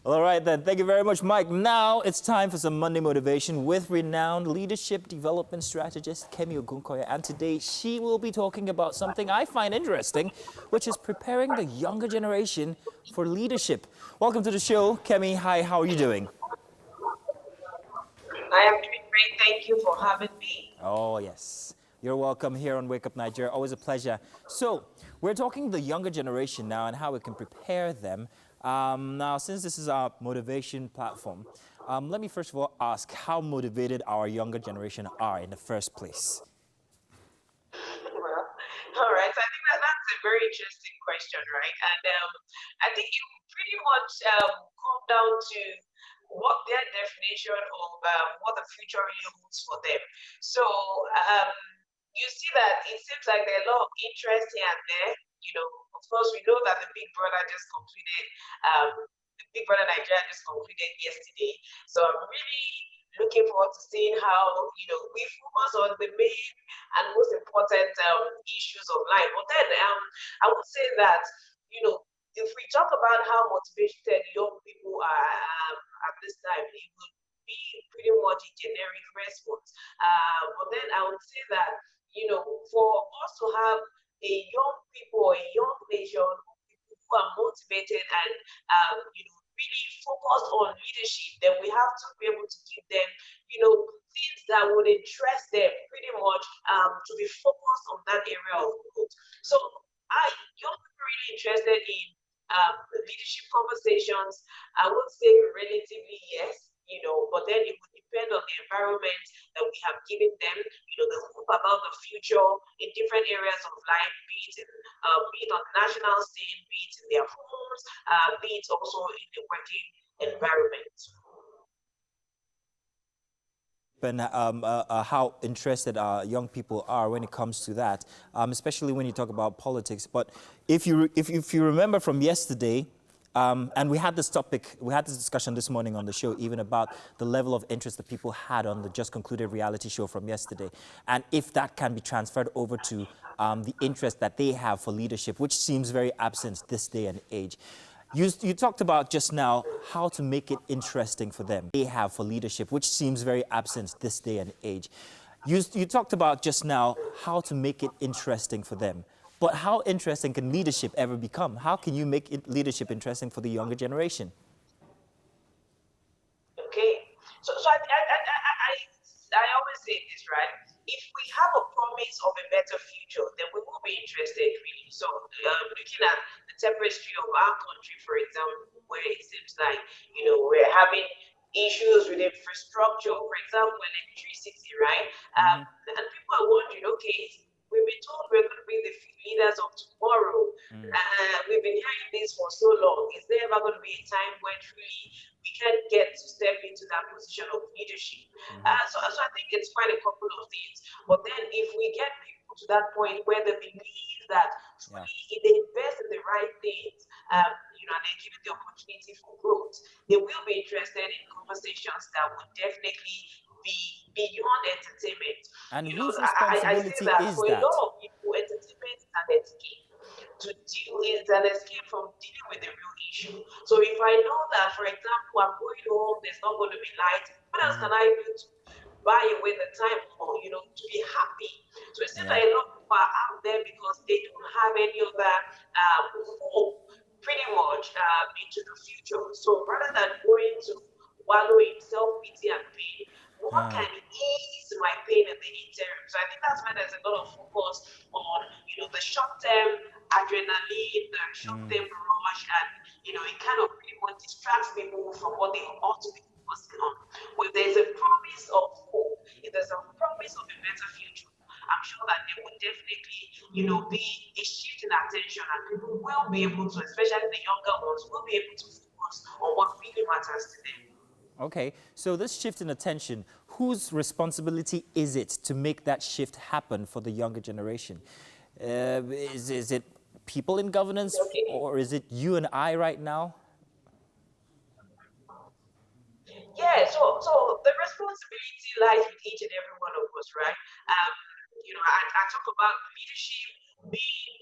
All right, then. Thank you very much, Mike. Now it's time for some Monday motivation with renowned leadership development strategist Kemi Ogunkoya. And today she will be talking about something I find interesting, which is preparing the younger generation for leadership. Welcome to the show, Kemi. Hi, how are you doing? I am doing great. Thank you for having me. Oh, yes. You're welcome here on Wake Up Nigeria. Always a pleasure. So we're talking the younger generation now and how we can prepare them. Now, since this is our motivation platform, let me first of all ask how motivated our younger generation are in the first place. Well, all right. So I think that's a very interesting question, right? And I think it will pretty much come down to what their definition of what the future really holds for them. So you see that it seems like there are a lot of interest here and there. You know, of course, we know that the Big Brother just completed, the Big Brother Nigeria just concluded yesterday. So I'm really looking forward to seeing how, you know, we focus on the main and most important issues of life. But then I would say that, you know, if we talk about how motivated young people are at this time, it would be pretty much a generic response. But then I would say that, you know, for us to have a young people, a young nation, people who are motivated and, you know, really focused on leadership, then we have to be able to give them, you know, things that would interest them pretty much to be focused on that area of growth. So young people really interested in leadership conversations. I would say relatively yes, you know, but then it would depend on the environment that we have given them, you know, the hope about the future in different areas of life, be it on the national scene, be it in their homes, be it also in the working environment. And how interested young people are when it comes to that, especially when you talk about politics. But if you remember from yesterday, and we had this discussion this morning on the show, even about the level of interest that people had on the just concluded reality show from yesterday, and if that can be transferred over to the interest that they have for leadership, which seems very absent this day and age. You talked about just now how to make it interesting for them. They have for leadership, which seems very absent this day and age. You talked about just now how to make it interesting for them. But how interesting can leadership ever become? How can you make leadership interesting for the younger generation? Okay, so I always say this, right? If we have a promise of a better future, then we will be interested, really. So, looking at the tapestry of our country, for example, where it seems like, we're having issues with infrastructure, for example, electricity, right? And people are wondering, okay, we've been told we're going to be the leaders of tomorrow. We've been hearing this for so long. Is there ever going to be a time when truly we can get to step into that position of leadership? So I think it's quite a couple of things. But then if we get people to that point where they believe that truly if they invest in the right things, and they give it the opportunity for growth, they will be interested in conversations that would definitely be beyond entertainment. And whose I responsibility say that is for a that? lot of people, entertainment is an escape is an escape from dealing with the real issue. So if I know that, for example, I'm going home, there's not going to be light, what else can I do to buy away the time for, to be happy? So it seems like a lot of people are out there because they don't have any other hope, pretty much, into the future. So rather than going to wallow in self-pity and pain, what can ease my pain in the interim? So I think that's why there's a lot of focus on, the short-term adrenaline, the short-term rush, and, it kind of pretty much distracts people from what they ought to be focusing on. When there's a promise of hope, if there's a promise of a better future, I'm sure that there would definitely, be a shift in attention, and people will be able to, especially the younger ones, will be able to focus on what really matters to them. Okay, so this shift in attention, whose responsibility is it to make that shift happen for the younger generation? Is it people in governance, or is it you and I right now? Yeah, so the responsibility lies with each and every one of us, right? I talk about leadership being,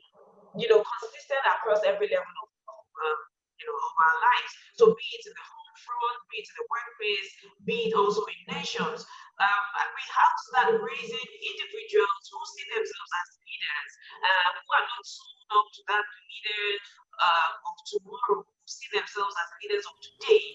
consistent across every level of our lives. So be it in the home front, be it in the workplace, be it also in nations. And we have to start raising individuals who see themselves as leaders, who are not sold up to that leaders of tomorrow, who see themselves as leaders of today.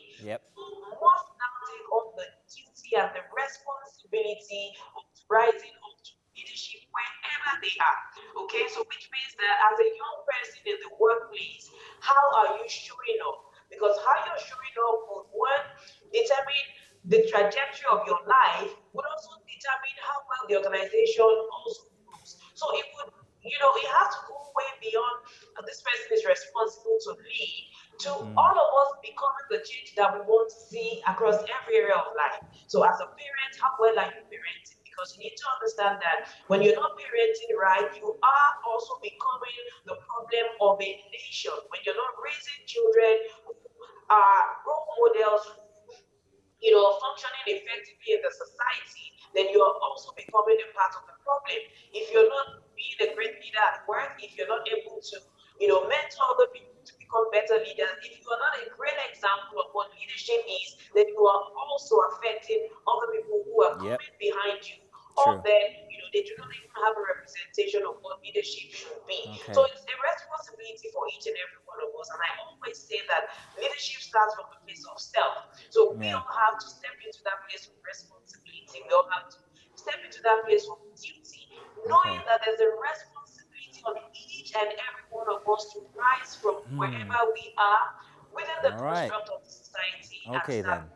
Who must now take on the duty and the responsibility of rising up to leadership wherever they are. Okay, so which means that as a young person in the workplace, how are you showing up? Because how you're showing up would, one, determine the trajectory of your life, would also determine how well the organization also grows. So it would, it has to go way beyond this person is responsible to lead, to all of us becoming the change that we want to see across every area of life. So as a parent, how well are you parenting? Because you need to understand that when you're not parenting right, you are also becoming the problem of a nation. When you're not raising children who are role models, functioning effectively in the society, then you are also becoming a part of the problem. If you're not being a great leader at work, if you're not able to, mentor other people to become better leaders, if you are not a great example of what leadership is, then you are also affecting other people who are coming behind you. Or then, they do not even have a representation of what leadership should be. Okay. So it's a responsibility for each and every one of us. And I always say that leadership starts from the place of self. So we all have to step into that place of responsibility. We all have to step into that place of duty, knowing that there's a responsibility on each and every one of us to rise from wherever we are within the construct of the society. Okay, then.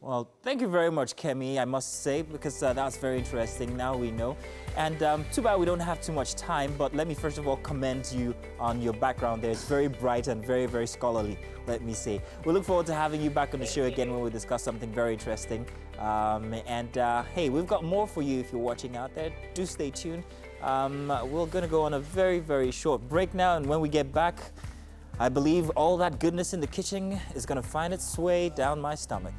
Well, thank you very much, Kemi, I must say, because that's very interesting. Now we know. And too bad we don't have too much time, but let me first of all commend you on your background there. It's very bright and very, very scholarly, let me say. We look forward to having you back on the show again when we discuss something very interesting. Hey, we've got more for you if you're watching out there. Do stay tuned. We're going to go on a very, very short break now, and when we get back, I believe all that goodness in the kitchen is going to find its way down my stomach.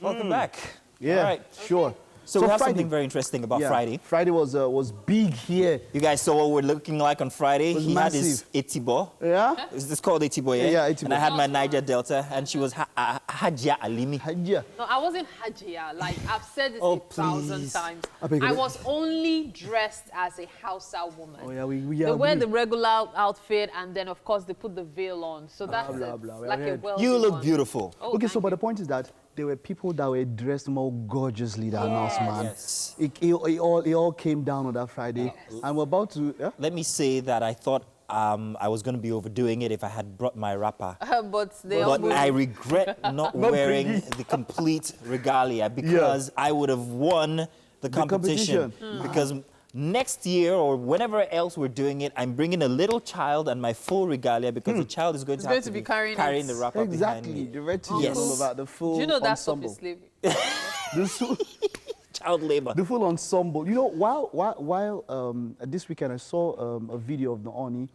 Welcome back. Yeah, all right. Sure. So we have something very interesting about Friday. Friday was big here. You guys saw what we're looking like on Friday. It was he massive. had his Etibo. Yeah? Is this called Etibo, yeah? Yeah, Etibo. And I had my Niger Delta, and she was Hajia Alimi. Hajia. No, I wasn't Hajia. Like, I've said this 1,000 times. I was only dressed as a Hausa woman. Oh, yeah, they wear the regular outfit, and then, of course, they put the veil on. So that's like a well. You look beautiful. Oh, okay, so but the point is that there were people that were dressed more gorgeously than us, man. Yes. It all came down on that Friday. Yes. And we're about to... Yeah? Let me say that I thought I was going to be overdoing it if I had brought my wrapper. But I regret not wearing the complete regalia because I would have won the competition. Because next year or whenever else we're doing it, I'm bringing a little child and my full regalia because the child is going to have to be carrying the wrapper behind me. The red tea and all of that, the full Do you know that's ensemble. slavery? Child labor. The full ensemble. You know, while this weekend I saw a video of the Oni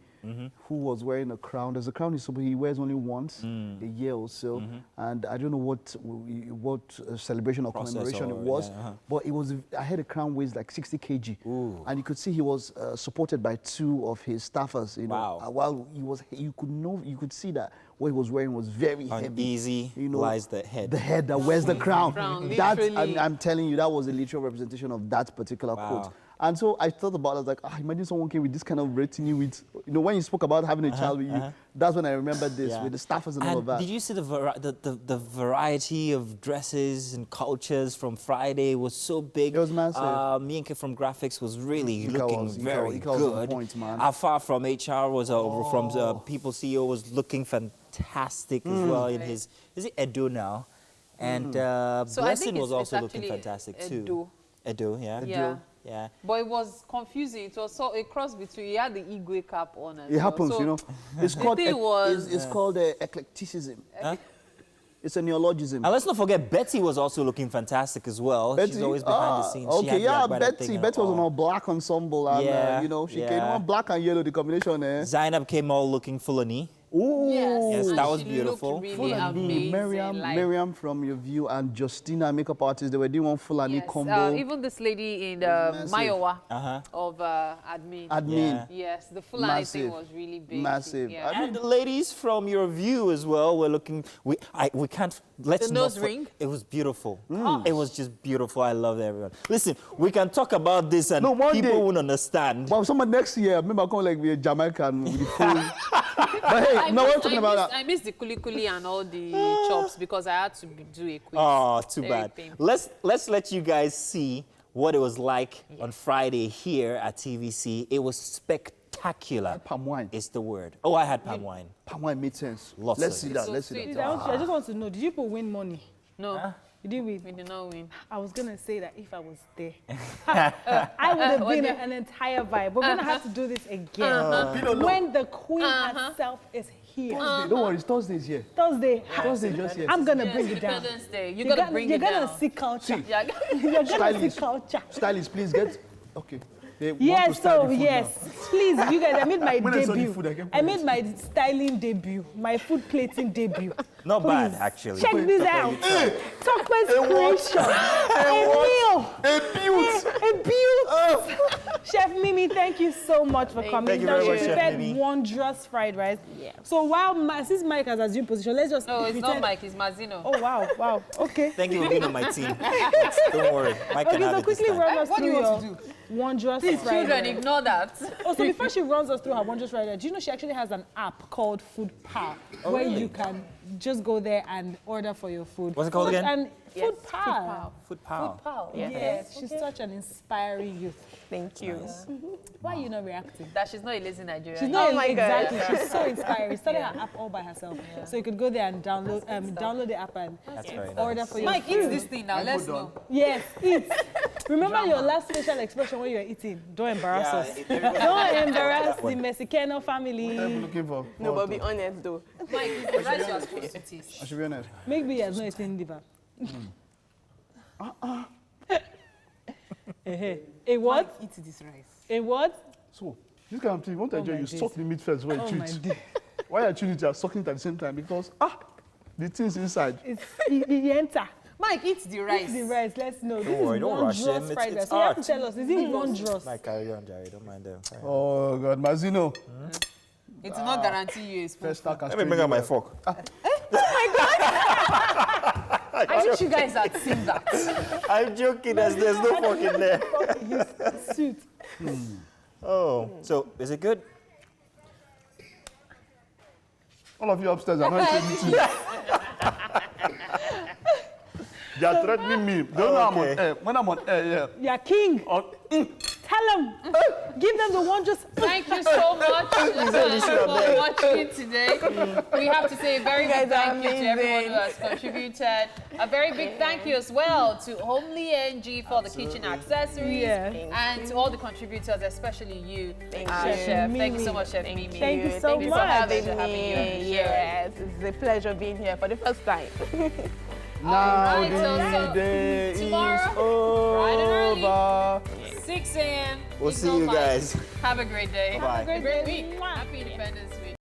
who was wearing a crown. There's a crown he wears only once a year or so, and I don't know what celebration or commemoration it was, but it was. I had a crown weighs like 60 kg, and you could see he was supported by 2 of his staffers. You know, while you could see that what he was wearing was very heavy. Uneasy lies the head. The head that wears the crown. That literally. I'm telling you, that was a literal representation of that particular quote. And so I thought about it, I was like, imagine someone came with this kind of retinue with, you know, when you spoke about having a child with you, that's when I remembered this, with the staffers and all of that. Did you see the variety of dresses and cultures from Friday was so big? It was massive. Mienke from graphics was really looking very good. good. Point, man. Afar from HR was, from People CEO was looking fantastic as well in his, is it Edo now? And So Blessing was also looking fantastic too. Edo, yeah. Yeah. Yeah. But it was confusing. It was so a cross between, he had the Igwe cap on. It happens, you know. It's called, it's called eclecticism. Huh? It's a neologism. And let's not forget, Betty was also looking fantastic as well. Betty? She's always behind the scenes. Okay, yeah, Betty was on a black ensemble. And, you know, she came on black and yellow, the combination. Zainab came all looking Fulani. Ooh. Yes, that was beautiful. Really amazing. Miriam from Your View and Justina, makeup artist, they were doing one Fulani combo. Even this lady in Mayowa of admin. Yes, the Fulani thing was really big. Massive. Yeah. And the ladies from Your View as well were looking. We can't. Let's the not. nose ring. It was beautiful. It was just beautiful. I loved everyone. Listen, we can talk about this and people won't understand. Well, someone next year, I remember coming like with a Jamaican with the full. But hey, we're talking about that. I missed the kuli and all the chops because I had to do a quiz. Oh, too Very bad. painful. Let's let you guys see what it was like on Friday here at TVC. It was spectacular. Palm wine. It's the word. Oh, I had palm wine. Palm wine made sense. Let's see that. So Let's see sweet. that. I just want to know, did you people win money? No, You didn't win? we did not win. I was going to say that if I was there, I would have been an entire vibe. We're going to have to do this again. When the queen herself is here. Don't worry, it's Thursday's here. Thursday just here. I'm going to bring it down. Independence Day. You're going to bring it You're down. going to see culture. Yeah. You're going to see culture. Stylist, please get. Okay. They want to Yes, style so the food yes, now. please, you guys, I made my When I saw the debut. food, I came I made my styling debut, my food plating debut. Not bad, Please, actually. Check this out. Tokman's creation. A beaut. Chef Mimi, thank you so much for coming. Thank you very much, She Chef prepared Mimi. wondrous fried rice. Yeah. So while since Mike has assumed position, let's just No, it's pretend. not Mike, it's Mazino. Oh wow, okay. Thank you for being on my team. Don't worry, Mike can Okay, have so it this quickly time. run us What do through you want your to do? wondrous Please, fried children, rice. ignore that. Oh, so before she runs us through her wondrous rider, do you know she actually has an app called Food Power, where you can just go there and order for your food. What's it called again? And Food Power. Food Power. Yes, she's such an inspiring youth. Thank you. Why are you not reacting? That she's not a lazy Nigerian. She's not Oh my God. exactly. She's so inspiring. She started her app all by herself. So you could go there and download the app and very order for your Mike, food. eat this thing now. Let's know. Yes, eat. Remember your last facial expression when you were eating? Don't embarrass us. Don't embarrass the Mexicano family. Looking for. No, but be honest though. Mike, it's the rice you are supposed to taste. I should be honest. Maybe he has not eaten liver. A what? Mike, eat this rice. A what? So, this kind of thing, you want to enjoy, my you days. suck the meat first before you Oh chew my it. day. Why are you chewing it, you are sucking it at the same time? Because, the things inside. It's, he enter. Mike, Mike eats the rice. Eat the rice. Let's know. Don't worry, don't rush him. Fried rice. It's So you have to art. tell us, is it one dross? Mike, carry on, Jerry. Don't mind them. Oh, God, Mazino. It will not guarantee you is full. First start Let me bring out my fork. I wish you guys had seen that. I'm joking. There's no fork in there. His suit. Oh, so is it good? All of you upstairs are not eating tea. They are threatening me. They don't know I'm on air. When I'm on air, yeah. You're king. Tell them. Give them the one just. Thank you so much for watching today. We have to say a very big thank you to everyone who has contributed. A very big thank you as well to Homely NG for the kitchen accessories. And to all the contributors, especially you, Chef. Thank you so much, Chef Mimi. Thank you so much for having you. Yes, it's a pleasure being here for the first time. Now the day is over. 6 a.m. We'll see you guys. Have a great day. Bye-bye. Have a great week. Happy Independence Week.